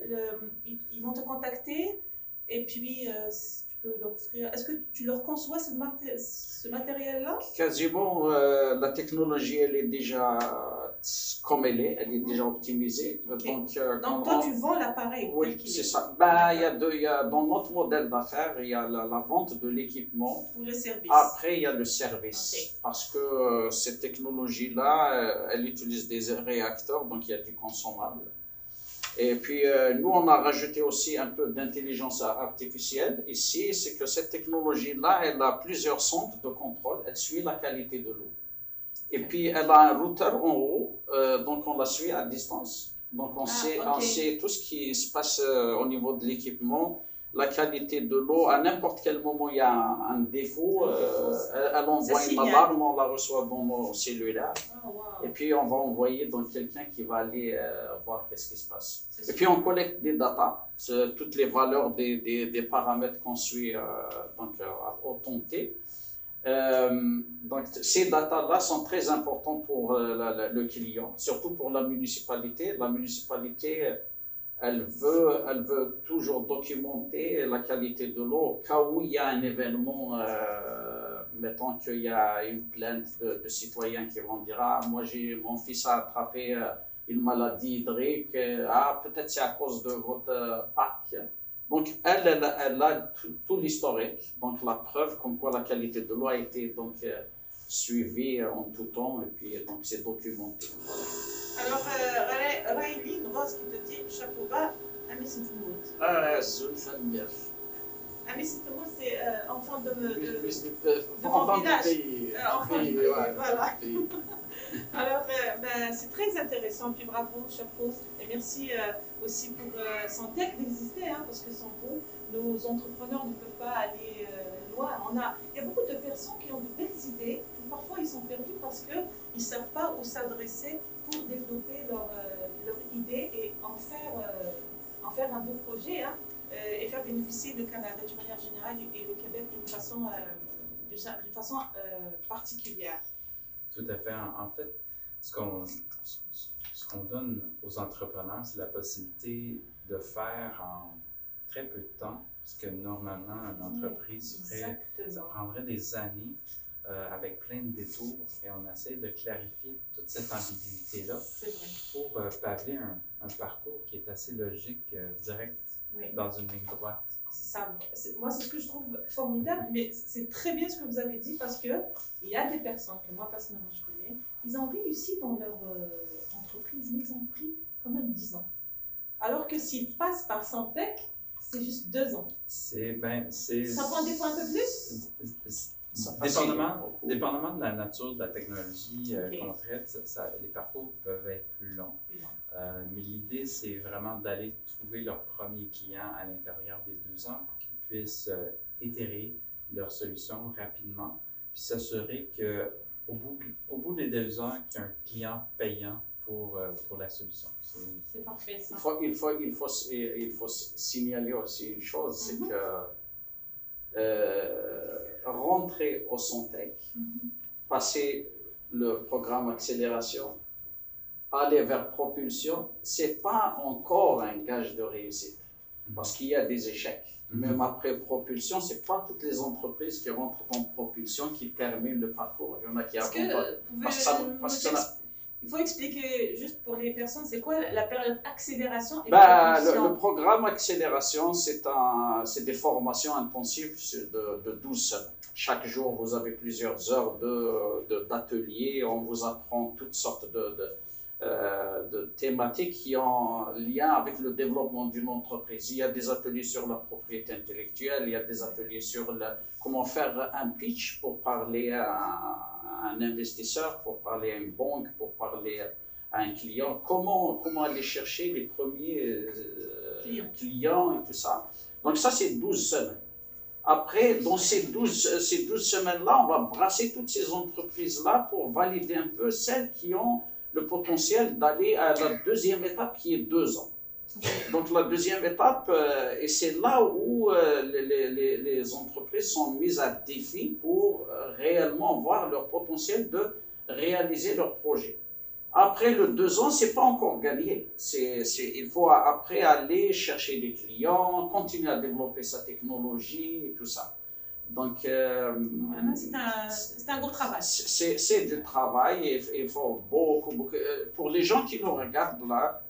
ils vont te contacter et puis tu peux leur offrir. Est-ce que tu leur conçois ce matériel-là? Quasiment, la technologie, elle est déjà comme elle est déjà optimisée. Okay. Donc toi, tu vends l'appareil. Oui, c'est ça. Il y a, dans notre modèle d'affaires, il y a la vente de l'équipement. Ou le service. Après, il y a le service. Okay. Parce que cette technologie-là, elle utilise des réacteurs, donc il y a du consommable. Et puis, nous, on a rajouté aussi un peu d'intelligence artificielle. Ici, c'est que cette technologie-là, elle a plusieurs centres de contrôle. Elle suit la qualité de l'eau. Et puis, elle a un routeur en haut, donc on la suit à distance. Donc, on sait tout ce qui se passe au niveau de l'équipement, la qualité de l'eau. À n'importe quel moment, il y a un défaut. Elle envoie une alarme, on la reçoit dans nos cellulaires. Et puis, on va envoyer donc quelqu'un qui va aller voir qu'est-ce qui se passe. Et puis, on collecte des datas, toutes les valeurs des paramètres qu'on suit au temps T. Donc, ces datas-là sont très importantes pour le client, surtout pour la municipalité. La municipalité, elle veut toujours documenter la qualité de l'eau au cas où il y a un événement, mettons qu'il y a une plainte de citoyens qui vont dire « Ah, moi, mon fils a attrapé une maladie hydrique, peut-être c'est à cause de votre parc. » Donc, elle a tout l'historique, donc la preuve comme quoi la qualité de l'eau a été suivie en tout temps, et puis donc c'est documenté. Alors, Raïli, une rose qui te dit chapeau bas, Amis Ntemout. Amis Ntemout, c'est enfant de mon village. Enfant du pays, voilà. Alors, c'est très intéressant, puis bravo, chapeau, et merci aussi pour Santec d'exister, hein, parce que sans vous, nos entrepreneurs ne peuvent pas aller loin. Il y a beaucoup de personnes qui ont de belles idées, mais parfois ils sont perdus parce qu'ils ne savent pas où s'adresser pour développer leur idée et en faire un beau projet, hein, et faire bénéficier le Canada d'une manière générale et le Québec d'une façon particulière. Tout à fait. En fait, ce qu'on donne aux entrepreneurs, c'est la possibilité de faire en très peu de temps, parce que normalement, une entreprise ça prendrait des années avec plein de détours, et on essaie de clarifier toute cette ambiguïté-là pour paver un parcours qui est assez logique, direct, dans une ligne droite. Moi, c'est ce que je trouve formidable, mais c'est très bien ce que vous avez dit parce qu'il y a des personnes que moi, personnellement, je connais, ils ont réussi dans leur entreprise, mais ils ont pris quand même 10 ans. Alors que s'ils passent par Santec, c'est juste 2 ans. Ça prend des fois un peu plus? Dépendamment de la nature de la technologie qu'on traite, les parcours peuvent être plus longs. Mais l'idée, c'est vraiment d'aller trouver leur premier client à l'intérieur des 2 ans pour qu'ils puissent itérer leur solution rapidement, puis s'assurer qu'au bout des 2 ans, qu'il y a un client payant pour la solution. C'est parfait, ça. Il faut signaler aussi une chose, c'est que rentrer au Santec, passer le programme accélération, aller vers propulsion, c'est pas encore un gage de réussite, parce qu'il y a des échecs. Même après propulsion, c'est pas toutes les entreprises qui rentrent en propulsion qui terminent le parcours. Il y en a qui abandonnent. Il faut expliquer juste pour les personnes, c'est quoi la période accélération et propulsion? Le programme accélération, c'est des formations intensives de 12 semaines. Chaque jour, vous avez plusieurs heures d'ateliers. On vous apprend toutes sortes de thématiques qui ont lien avec le développement d'une entreprise. Il y a des ateliers sur la propriété intellectuelle, il y a des ateliers sur comment faire un pitch pour parler à un investisseur, pour parler à une banque, pour parler à un client, comment aller chercher les premiers clients et tout ça. Donc ça, c'est 12 semaines. Après, dans ces 12 semaines-là, on va brasser toutes ces entreprises-là pour valider un peu celles qui ont le potentiel d'aller à la deuxième étape qui est 2 ans. Donc la deuxième étape, et c'est là où les entreprises sont mises à défi pour réellement voir leur potentiel de réaliser leur projet. Après le 2 ans, c'est pas encore gagné. Il faut après aller chercher des clients, continuer à développer sa technologie et tout ça. Donc, c'est un gros travail. C'est du travail et il faut beaucoup. Pour les gens qui nous regardent là,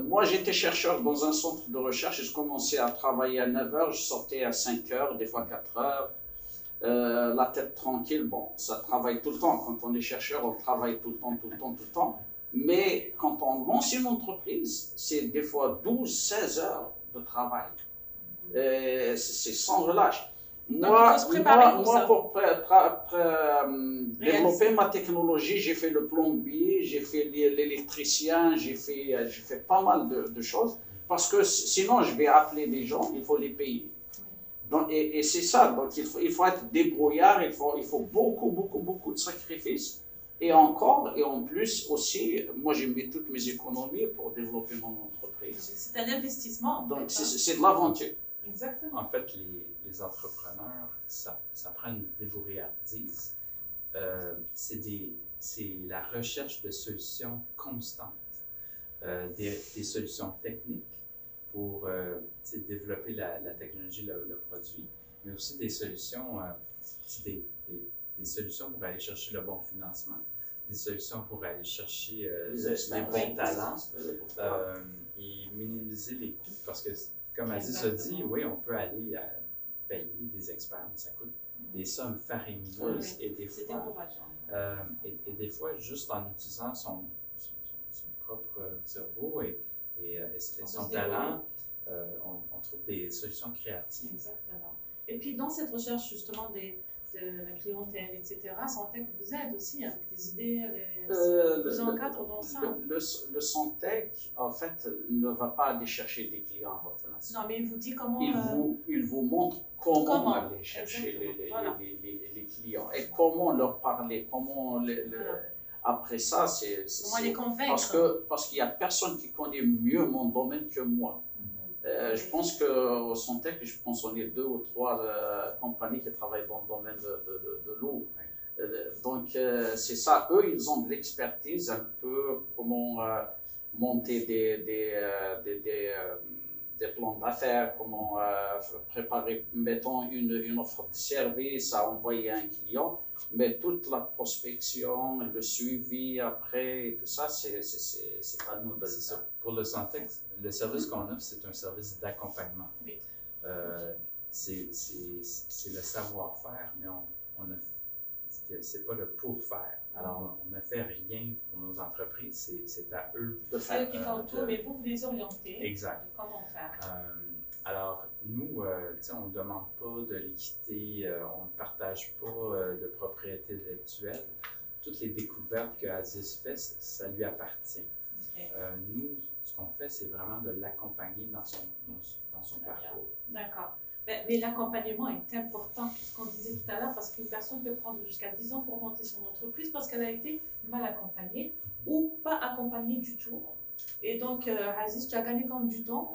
moi j'étais chercheur dans un centre de recherche. Je commençais à travailler à 9h, je sortais à 5h, des fois 4h. La tête tranquille, bon, ça travaille tout le temps. Quand on est chercheur, on travaille tout le temps. Mais quand on lance une entreprise, c'est des fois 12-16 heures de travail. C'est sans relâche. Donc, il faut se préparer pour ça. Pour développer ma technologie, j'ai fait le plombier, j'ai fait l'électricien, j'ai fait pas mal de choses. Parce que sinon, je vais appeler des gens, il faut les payer. Donc, et c'est ça, donc il faut être débrouillard, il faut beaucoup de sacrifices. Et encore, et en plus aussi, moi j'ai mis toutes mes économies pour développer mon entreprise. C'est un investissement. Donc c'est de l'aventure. Exactement. En fait, les entrepreneurs, ça prend une débrouillardise. C'est la recherche de solutions constantes, des solutions techniques pour développer la technologie, le produit, mais aussi des solutions, des solutions pour aller chercher le bon financement, des solutions pour aller chercher les bons talents et minimiser les coûts. Parce que, comme Aziz a dit, oui, on peut aller payer des experts, mais ça coûte des sommes faramineuses. Et des fois, juste en utilisant son propre cerveau et son talent, on trouve des solutions créatives. Exactement. Et puis, dans cette recherche justement de la clientèle, etc., Santec vous aide aussi avec des idées, vous encadre dans ça. Le Santec, en fait, ne va pas aller chercher des clients à votre place. Non, mais il vous dit comment... Il vous montre comment aller chercher les clients et comment leur parler, comment Après ça, c'est... Comment les convaincre? Parce qu'il n'y a personne qui connaît mieux mon domaine que moi. Je pense qu'au Santec, on est 2 ou 3 compagnies qui travaillent dans le domaine de l'eau. Donc, c'est ça. Eux, ils ont de l'expertise un peu comment monter des plans d'affaires, comment préparer, mettons, une offre de service à envoyer à un client. Mais toute la prospection, le suivi après et tout ça, c'est à nous de le faire. Pour le Santec, le service qu'on offre, c'est un service d'accompagnement. Oui. C'est le savoir-faire, mais c'est pas le pour-faire. Alors, on ne fait rien pour nos entreprises, c'est à eux de faire. C'est eux qui font tout, mais vous les orientez. Exact. Comment faire? Alors, nous, on ne demande pas de l'équité, on ne partage pas de propriété intellectuelle. Toutes les découvertes que Aziz fait, ça lui appartient. Okay. Nous, ce qu'on fait, c'est vraiment de l'accompagner dans son parcours. D'accord. Mais l'accompagnement est important, ce qu'on disait tout à l'heure, parce qu'une personne peut prendre jusqu'à 10 ans pour monter son entreprise parce qu'elle a été mal accompagnée ou pas accompagnée du tout. Et donc, Aziz, tu as gagné comme du temps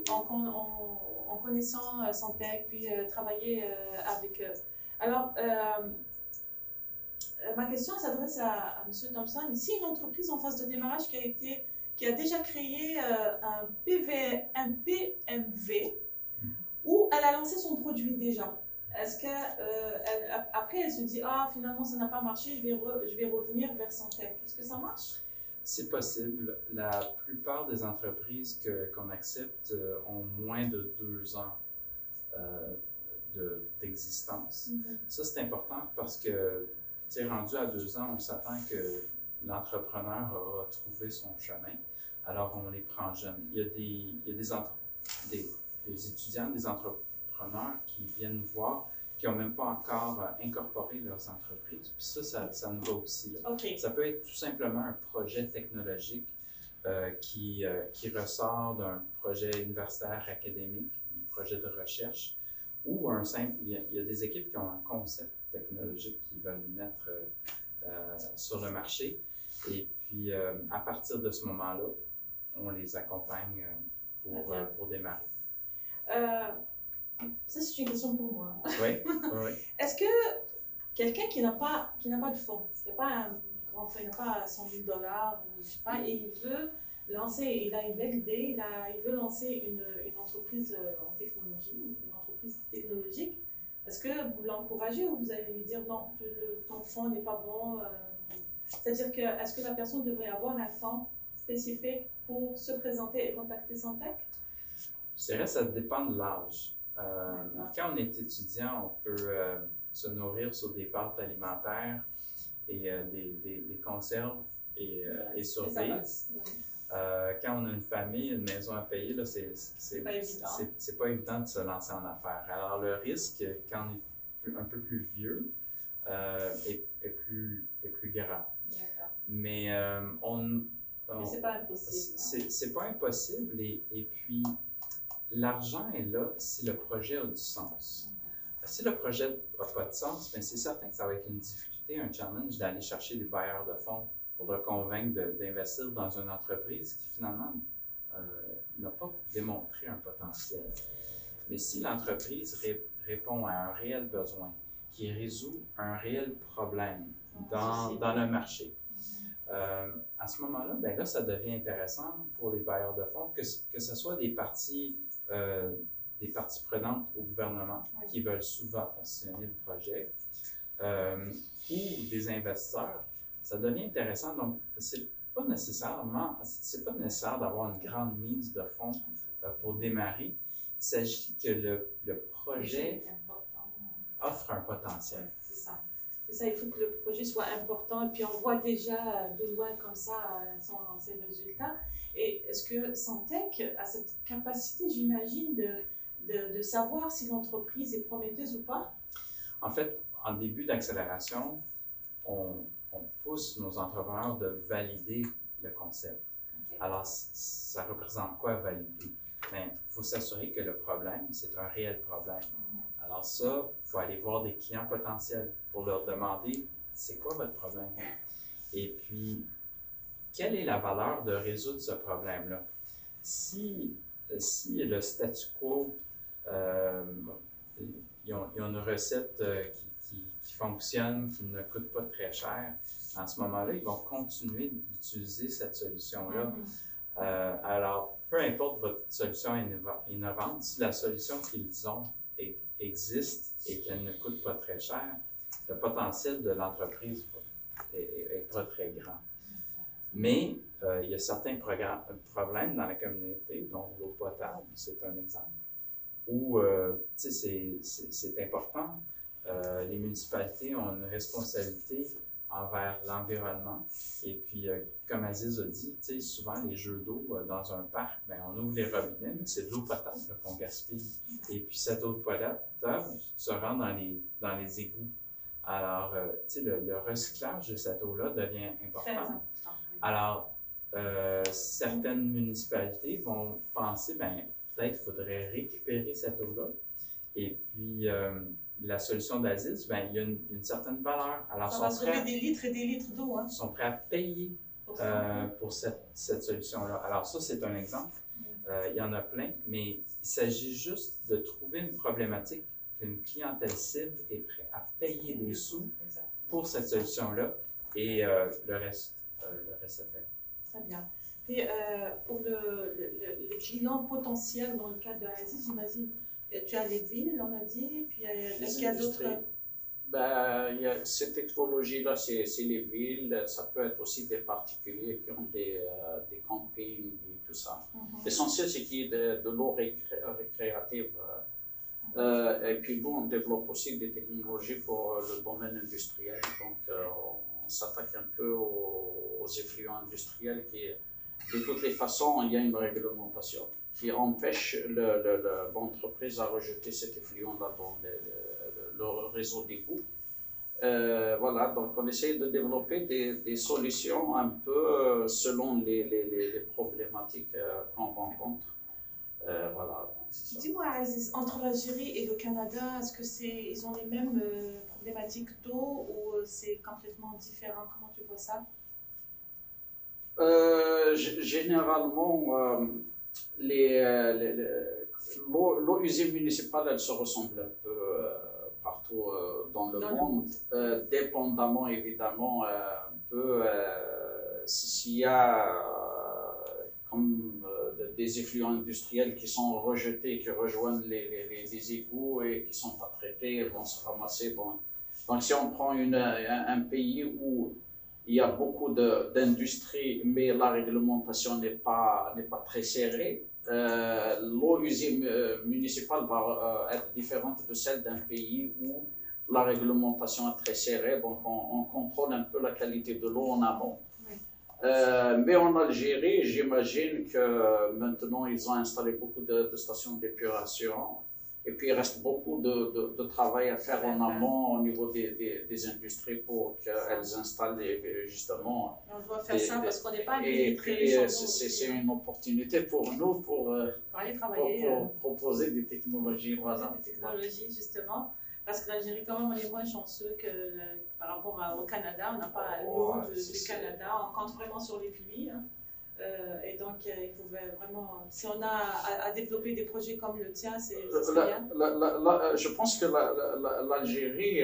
en connaissant Santec, puis travailler avec eux. Alors, ma question s'adresse à M. Thompson. Si une entreprise en phase de démarrage qui a déjà créé un PMV, où elle a lancé son produit déjà, est-ce qu'après elle se dit « Ah, finalement ça n'a pas marché, je vais revenir vers Santec ». Est-ce que ça marche? C'est possible. La plupart des entreprises qu'on accepte ont moins de 2 ans d'existence. Ça, c'est important parce que, rendu à 2 ans, on s'attend que l'entrepreneur aura trouvé son chemin. Alors, on les prend jeunes. Il y a des étudiants, des entrepreneurs qui viennent nous voir, qui n'ont même pas encore incorporé leurs entreprises. Puis ça nous va aussi. Okay. Ça peut être tout simplement un projet technologique qui ressort d'un projet universitaire académique, un projet de recherche, ou il y a des équipes qui ont un concept technologique qu'ils veulent mettre sur le marché. Et puis, à partir de ce moment-là, on les accompagne pour démarrer. Ça, c'est une question pour moi. Oui. Est-ce que quelqu'un qui n'a pas de fonds, qui n'a pas un grand fonds, il n'a pas 100 000 $, ou je sais pas, et il veut lancer, il a une belle idée, il veut lancer une entreprise en technologie, une entreprise technologique, est-ce que vous l'encouragez ou vous allez lui dire non, ton fonds n'est pas bon? C'est-à-dire que, est-ce que la personne devrait avoir un fonds spécifique pour se présenter et contacter Santec? Je dirais que ça dépend de l'âge. Quand on est étudiant, on peut se nourrir sur des pâtes alimentaires et des conserves et Ça survivre. passe. Ouais. Quand on a une famille, une maison à payer, là, C'est pas évident. c'est pas évident de se lancer en affaires. Alors, le risque, quand on est un peu plus vieux, est plus grand. Mais mais c'est pas impossible. C'est pas impossible et puis l'argent est là si le projet a du sens. Si le projet n'a pas de sens, bien, c'est certain que ça va être une difficulté, un challenge d'aller chercher des bailleurs de fonds pour le convaincre d'investir dans une entreprise qui finalement n'a pas démontré un potentiel. Mais si l'entreprise répond à un réel besoin, qui résout un réel problème dans le marché, à ce moment-là, ben là, ça devient intéressant pour les bailleurs de fonds, que ce soit des parties prenantes au gouvernement qui veulent subventionner le projet ou des investisseurs, ça devient intéressant. Donc, c'est pas nécessaire d'avoir une grande mise de fonds pour démarrer. Il s'agit que le projet offre un potentiel. C'est ça. C'est ça, il faut que le projet soit important et puis on voit déjà de loin comme ça ses résultats. Et est-ce que Santec a cette capacité, j'imagine, de savoir si l'entreprise est prometteuse ou pas? En fait, en début d'accélération, on pousse nos entrepreneurs de valider le concept. Okay. Alors, ça représente quoi valider? Bien, il faut s'assurer que le problème, c'est un réel problème. Alors ça, il faut aller voir des clients potentiels pour leur demander, c'est quoi votre problème? Et puis, quelle est la valeur de résoudre ce problème-là? Si le statu quo, ils ont une recette qui fonctionne, qui ne coûte pas très cher, en ce moment-là, ils vont continuer d'utiliser cette solution-là. Alors, peu importe votre solution innovante, si la solution qu'ils ont existe et qu'elle ne coûte pas très cher, le potentiel de l'entreprise est pas très grand. Mais il y a certains problèmes dans la communauté, dont l'eau potable, c'est un exemple, où c'est important. Les municipalités ont une responsabilité envers l'environnement. Et puis, comme Aziz a dit, souvent les jeux d'eau dans un parc, ben, on ouvre les robinets, mais c'est de l'eau potable qu'on gaspille. Et puis, cette eau potable se rend dans les égouts. Alors, le recyclage de cette eau-là devient important. Alors, certaines municipalités vont penser, ben, peut-être qu'il faudrait récupérer cette eau-là. Et puis, la solution d'Aziz, ben, il y a une certaine valeur. Alors, ça va sauver des litres et des litres d'eau. Hein? Ils sont prêts à payer pour cette solution-là. Alors, ça, c'est un exemple. Il y en a plein, mais il s'agit juste de trouver une problématique qu'une clientèle cible est prête à payer des sous pour cette solution-là et le reste se fait. Très bien. Et pour les clients potentiels dans le cadre de Aziz, j'imagine, tu as les villes, on a dit, puis est-ce qu'il y a d'autres? Ben, cette technologie-là, c'est les villes, ça peut être aussi des particuliers qui ont des campings et tout ça. L'essentiel, c'est qu'il y ait de l'eau récréative. Et puis nous, on développe aussi des technologies pour le domaine industriel. Donc, on s'attaque un peu aux effluents industriels qui, de toutes les façons, il y a une réglementation qui empêche l'entreprise à rejeter cet effluent-là dans le réseau d'égouts. Voilà, donc on essaie de développer des solutions un peu selon les problématiques qu'on rencontre. Voilà. Dis-moi, Aziz, entre l'Algérie et le Canada, est-ce que ils ont les mêmes problématiques d'eau ou c'est complètement différent? Comment tu vois ça? Généralement, l'eau usée municipale, elle se ressemble un peu partout dans le monde, dépendamment évidemment un peu s'il y a comme des effluents industriels qui sont rejetés, qui rejoignent les égouts et qui ne sont pas traités, vont se ramasser. Bon. Donc si on prend un pays où il y a beaucoup d'industries, mais la réglementation n'est pas très serrée, l'eau usée municipale va être différente de celle d'un pays où la réglementation est très serrée, donc on contrôle un peu la qualité de l'eau en amont. Oui. Mais en Algérie, j'imagine que maintenant, ils ont installé beaucoup de stations d'épuration. Et puis, il reste beaucoup de travail à faire en amont au niveau des industries pour qu'elles installent justement. On doit faire ça parce qu'on n'est pas un Et pays puis, très c'est une opportunité pour nous pour aller travailler. pour proposer des technologies. Voilà. Des technologies, justement. Parce que l'Algérie, quand même, on est moins chanceux que par rapport au Canada. On n'a pas l'eau du Canada. On compte vraiment sur les pluies. Hein. Et donc, il faut vraiment, si on a à développer des projets comme le tien, c'est bien. Je pense que l'Algérie,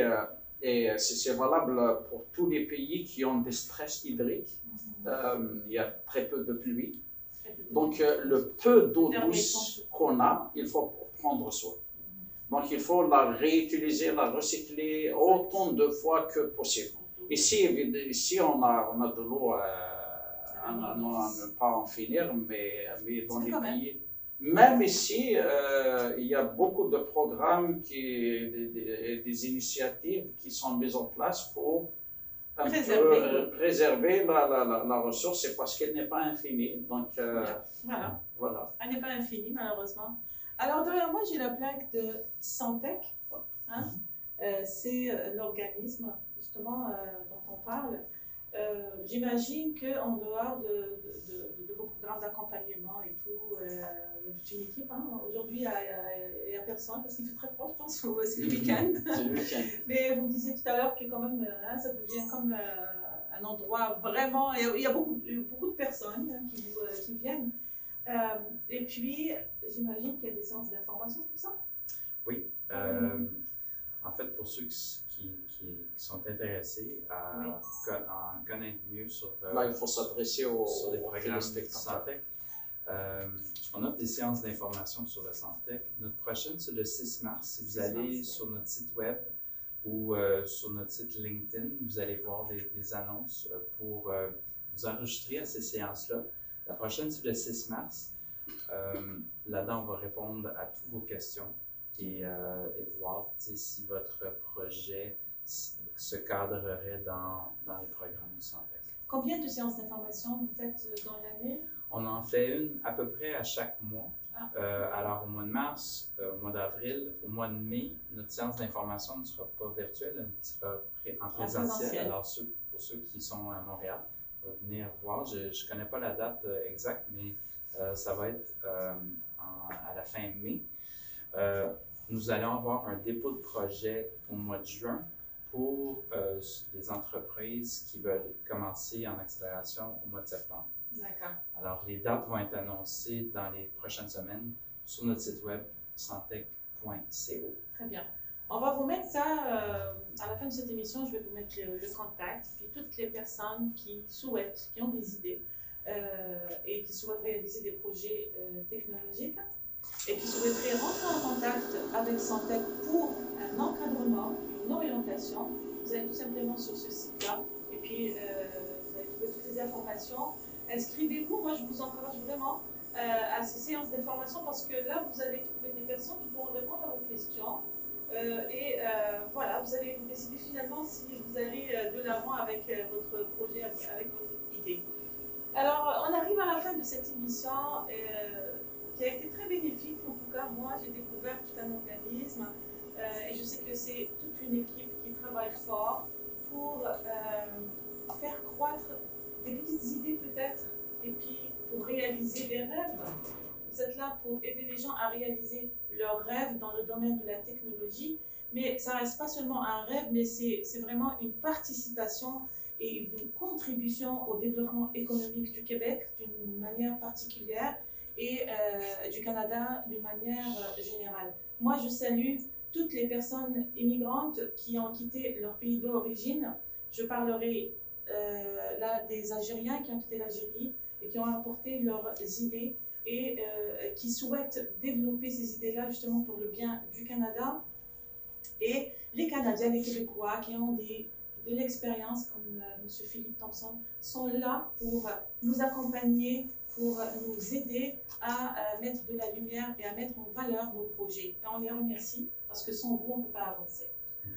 c'est valable pour tous les pays qui ont des stress hydriques. Il y a très peu de pluie. Donc, le peu d'eau douce qu'on a, il faut prendre soin. Donc, il faut la réutiliser, la recycler autant de fois que possible. Ici on a de l'eau à ne pas en finir, mais dans les pays. Même ici, il y a beaucoup de programmes, des initiatives qui sont mises en place pour préserver la ressource, c'est parce qu'elle n'est pas infinie. Donc, voilà. Elle n'est pas infinie, malheureusement. Alors, derrière moi, j'ai la plaque de Santec. Hein? C'est l'organisme, justement, dont on parle. J'imagine qu'en dehors de vos programmes d'accompagnement et tout, il y a toute une équipe. Hein? Aujourd'hui, il n'y a personne parce qu'il fait très froid, je pense, c'est le week-end. Mais vous me disiez tout à l'heure que quand même, ça devient comme un endroit vraiment... Il y a beaucoup de personnes qui viennent. Et puis, j'imagine qu'il y a des séances d'information pour ça? Oui. En fait, pour ceux qui sont intéressés à en connaître mieux sur, là, il faut s'adresser sur les programmes Santec. On offre des séances d'information sur le Santec. Notre prochaine, c'est le 6 mars. Si vous allez sur notre site web ou sur notre site LinkedIn, vous allez voir des annonces pour vous enregistrer à ces séances-là. La prochaine, c'est le 6 mars. Là-dedans, on va répondre à toutes vos questions et voir si votre projet se cadrerait dans les programmes du Santec. Combien de séances d'information vous faites dans l'année? On en fait une à peu près à chaque mois. Alors, au mois de mars, au mois d'avril, au mois de mai, notre séance d'information ne sera pas virtuelle, elle sera en présentiel. Alors, pour ceux qui sont à Montréal, venir voir. Je ne connais pas la date exacte, mais ça va être à la fin mai. Nous allons avoir un dépôt de projet au mois de juin pour les entreprises qui veulent commencer en accélération au mois de septembre. D'accord. Alors, les dates vont être annoncées dans les prochaines semaines sur notre site web santec.co. Très bien. On va vous mettre ça, à la fin de cette émission, je vais vous mettre le contact, puis toutes les personnes qui souhaitent, qui ont des idées et qui souhaitent réaliser des projets technologiques et qui souhaiteraient rentrer en contact avec Santec pour un encadrement, une orientation. Vous allez tout simplement sur ce site-là et puis vous allez trouver toutes les informations. Inscrivez-vous, moi je vous encourage vraiment à ces séances d'information parce que là vous allez trouver des personnes qui vont répondre à vos questions. Voilà, vous allez décider finalement si vous allez de l'avant avec votre projet, avec votre idée. Alors, on arrive à la fin de cette émission qui a été très bénéfique. En tout cas, moi, j'ai découvert tout un organisme et je sais que c'est toute une équipe qui travaille fort pour faire croître des petites idées peut-être et puis pour réaliser des rêves. Vous êtes là pour aider les gens à réaliser leurs rêves dans le domaine de la technologie, mais ça ne reste pas seulement un rêve, mais c'est vraiment une participation et une contribution au développement économique du Québec d'une manière particulière et du Canada d'une manière générale. Moi, je salue toutes les personnes immigrantes qui ont quitté leur pays d'origine. Je parlerai là des Algériens qui ont quitté l'Algérie et qui ont apporté leurs idées et qui souhaitent développer ces idées-là justement pour le bien du Canada. Et les Canadiens, les Québécois qui ont de l'expérience, comme M. Philippe Thompson, sont là pour nous accompagner, pour nous aider à mettre de la lumière et à mettre en valeur nos projets. Et on les remercie parce que sans vous, on ne peut pas avancer.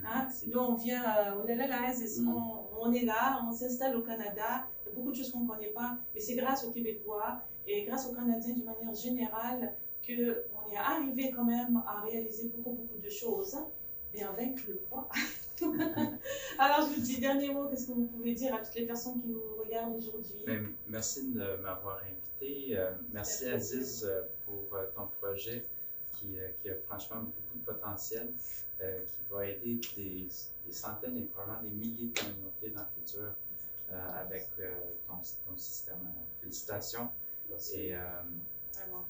Hein? Nous, on vient, oh là là, là, on est là, on s'installe au Canada. Il y a beaucoup de choses qu'on ne connaît pas, mais c'est grâce aux Québécois et grâce aux Canadiens d'une manière générale qu'on est arrivé quand même à réaliser beaucoup de choses et à vaincre le froid. Alors, je vous dis, dernier mot, qu'est-ce que vous pouvez dire à toutes les personnes qui nous regardent aujourd'hui? Merci de m'avoir invité. Merci Aziz pour ton projet qui a franchement beaucoup de potentiel, qui va aider des centaines et probablement des milliers de communautés dans le futur avec ton système. Alors, félicitations et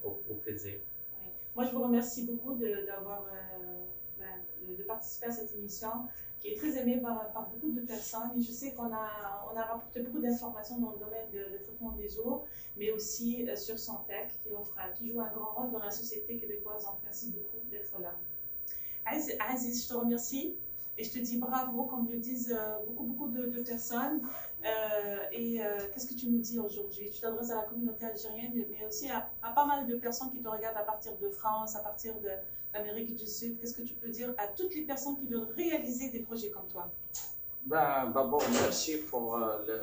au plaisir. Oui. Moi, je vous remercie beaucoup d'avoir de participer à cette émission qui est très aimée par beaucoup de personnes. Et je sais qu'on a rapporté beaucoup d'informations dans le domaine de traitement des eaux, mais aussi sur Santec qui joue un grand rôle dans la société québécoise. Donc, merci beaucoup d'être là. Aziz, je te remercie et je te dis bravo, comme le disent beaucoup de personnes. Qu'est-ce que tu nous dis aujourd'hui? Tu t'adresses à la communauté algérienne, mais aussi à pas mal de personnes qui te regardent à partir de France, à partir d'Amérique du Sud. Qu'est-ce que tu peux dire à toutes les personnes qui veulent réaliser des projets comme toi? D'abord, merci pour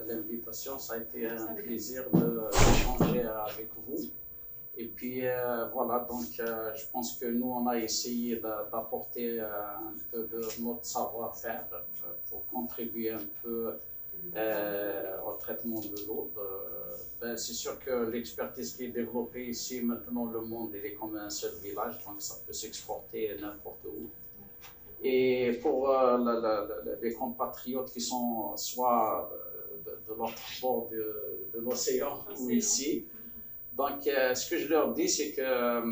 l'invitation. Ça a été un plaisir d'échanger avec vous. Et puis voilà, donc je pense que nous, on a essayé d'apporter un peu de notre savoir-faire pour contribuer un peu au traitement de l'eau. C'est sûr que l'expertise qui est développée ici, maintenant, le monde, il est comme un seul village, donc ça peut s'exporter n'importe où. Et pour les compatriotes qui sont soit de l'autre bord de l'océan ou ici, donc ce que je leur dis, c'est que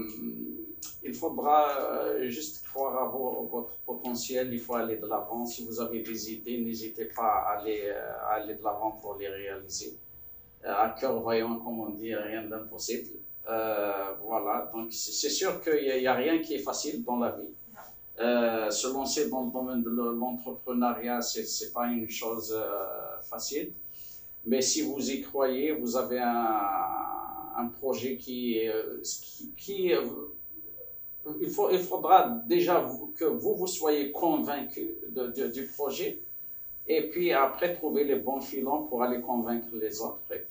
il faudra juste croire à votre potentiel, il faut aller de l'avant. Si vous avez des idées, n'hésitez pas à aller de l'avant pour les réaliser. À cœur vaillant, comme on dit, rien d'impossible. Voilà, donc c'est sûr qu'il n'y a rien qui est facile dans la vie. Se lancer dans le domaine de l'entrepreneuriat, c'est pas une chose facile. Mais si vous y croyez, vous avez un projet il faudra déjà que vous soyez convaincu du projet et puis après trouver les bons filons pour aller convaincre les autres. Et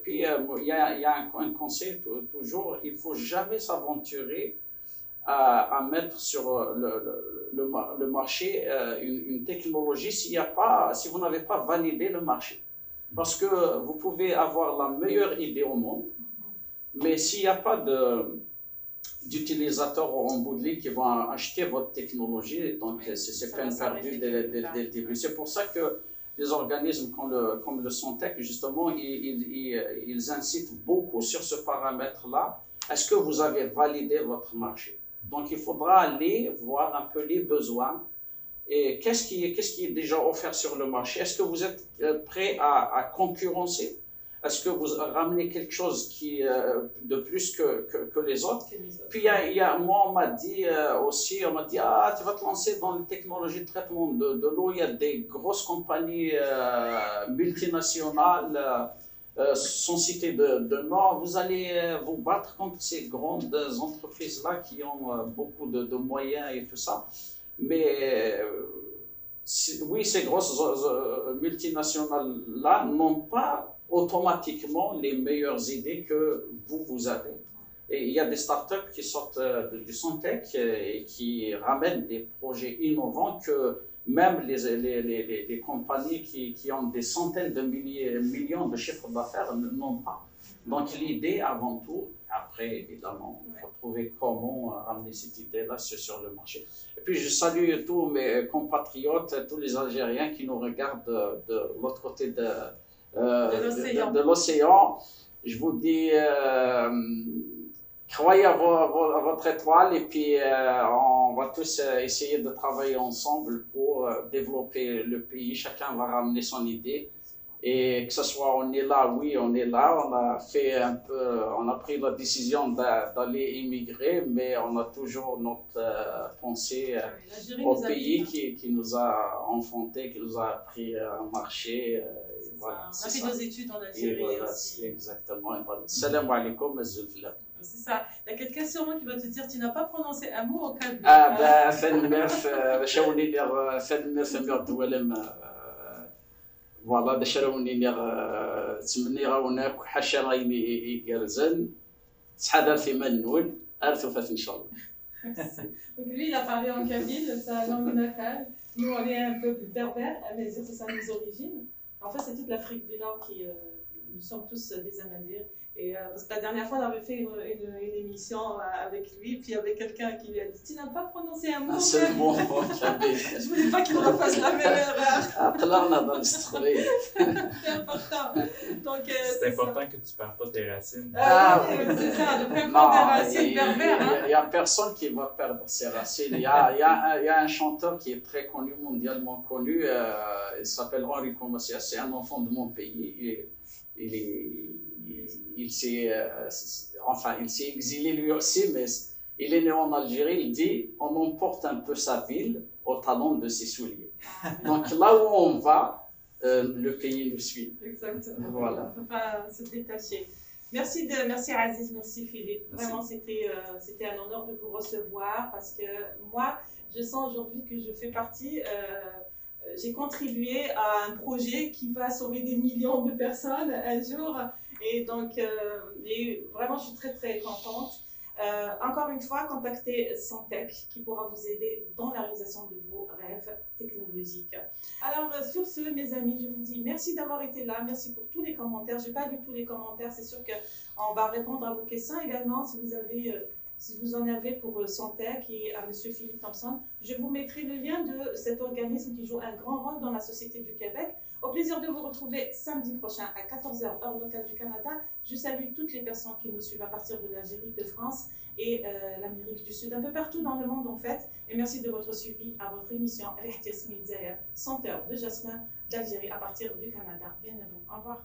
puis il y a un conseil toujours, il ne faut jamais s'aventurer à mettre sur le marché une technologie si vous n'avez pas validé le marché. Parce que vous pouvez avoir la meilleure idée au monde, mais s'il n'y a pas d'utilisateurs en bout de ligne qui vont acheter votre technologie, donc c'est peine perdue dès le début. C'est pour ça que les organismes comme le Santec, justement, ils incitent beaucoup sur ce paramètre-là. Est-ce que vous avez validé votre marché? Donc, il faudra aller voir un peu les besoins et qu'est-ce qui est déjà offert sur le marché. Est-ce que vous êtes prêt à concurrencer? Est-ce que vous ramenez quelque chose de plus que les autres? Puis, moi, on m'a dit aussi, ah, tu vas te lancer dans les technologies de traitement de l'eau. Il y a des grosses compagnies multinationales, sans citer de nom, vous allez vous battre contre ces grandes entreprises-là qui ont beaucoup de moyens et tout ça. Mais oui, ces grosses multinationales-là n'ont pas automatiquement les meilleures idées que vous avez. Et il y a des startups qui sortent du Santec et qui ramènent des projets innovants que même les compagnies qui ont des centaines de millions de chiffres d'affaires n'ont pas. Donc l'idée avant tout, après évidemment, il faut trouver comment ramener cette idée-là sur le marché. Et puis je salue tous mes compatriotes, tous les Algériens qui nous regardent de l'autre côté de l'océan. Je vous dis, croyez à votre étoile et puis on va tous essayer de travailler ensemble pour développer le pays. Chacun va ramener son idée. Et que ce soit on est là, oui, on est là, on a pris la décision d'aller immigrer, mais on a toujours notre pensée au pays qui nous a enfantés, qui nous a appris à marcher. Voilà, on a fait nos études en Algérie voilà, aussi. Exactement. Salam alaikum, C'est ça. Il y a quelqu'un sûrement qui va te dire tu n'as pas prononcé un mot au calme. فوالا باش راوني تمني هناك حاشا رايني يرزن تحضر في منول ارثوفات ان شاء الله. Donc lui, il a parlé en kabyle, sa langue natale. Nous, on est un peu berbère, mais c'est ça nos origines. En fait, c'est toute l'Afrique du Nord qui... nous sommes tous des Amandirs. Et parce que la dernière fois, on avait fait une émission avec lui, puis il y avait quelqu'un qui lui a dit « Tu n'as pas prononcé un mot ?» Un seul mot, Je voulais pas qu'il refasse la même erreur. C'est important. Donc, c'est important que tu ne perds pas tes racines. Oui, c'est ça, de bien prendre des racines berbères. Il n'y a personne qui va perdre ses racines. Il y a un chanteur qui est très connu, mondialement connu, il s'appelle Henri Comassia, c'est un enfant de mon pays. Il s'est exilé lui aussi, mais il est né en Algérie. Il dit on emporte un peu sa ville au talon de ses souliers. Donc là où on va, le pays nous suit. Exactement. Voilà. On ne peut pas se détacher. Merci Aziz, merci Philippe. Vraiment, c'était un honneur de vous recevoir parce que moi, je sens aujourd'hui que je fais partie. J'ai contribué à un projet qui va sauver des millions de personnes un jour. Et donc, vraiment, je suis très, très contente. Encore une fois, contactez Santec qui pourra vous aider dans la réalisation de vos rêves technologiques. Alors, sur ce, mes amis, je vous dis merci d'avoir été là. Merci pour tous les commentaires. Je n'ai pas lu tous les commentaires. C'est sûr qu'on va répondre à vos questions également si vous en avez pour Santec et à M. Philippe Thompson. Je vous mettrai le lien de cet organisme qui joue un grand rôle dans la société du Québec. Au plaisir de vous retrouver samedi prochain à 14h, heure locale du Canada. Je salue toutes les personnes qui nous suivent à partir de l'Algérie, de France et l'Amérique du Sud, un peu partout dans le monde en fait. Et merci de votre suivi à votre émission Rihat Yasmine Zahir, chanteur de jasmin d'Algérie à partir du Canada. Bien à vous. Au revoir.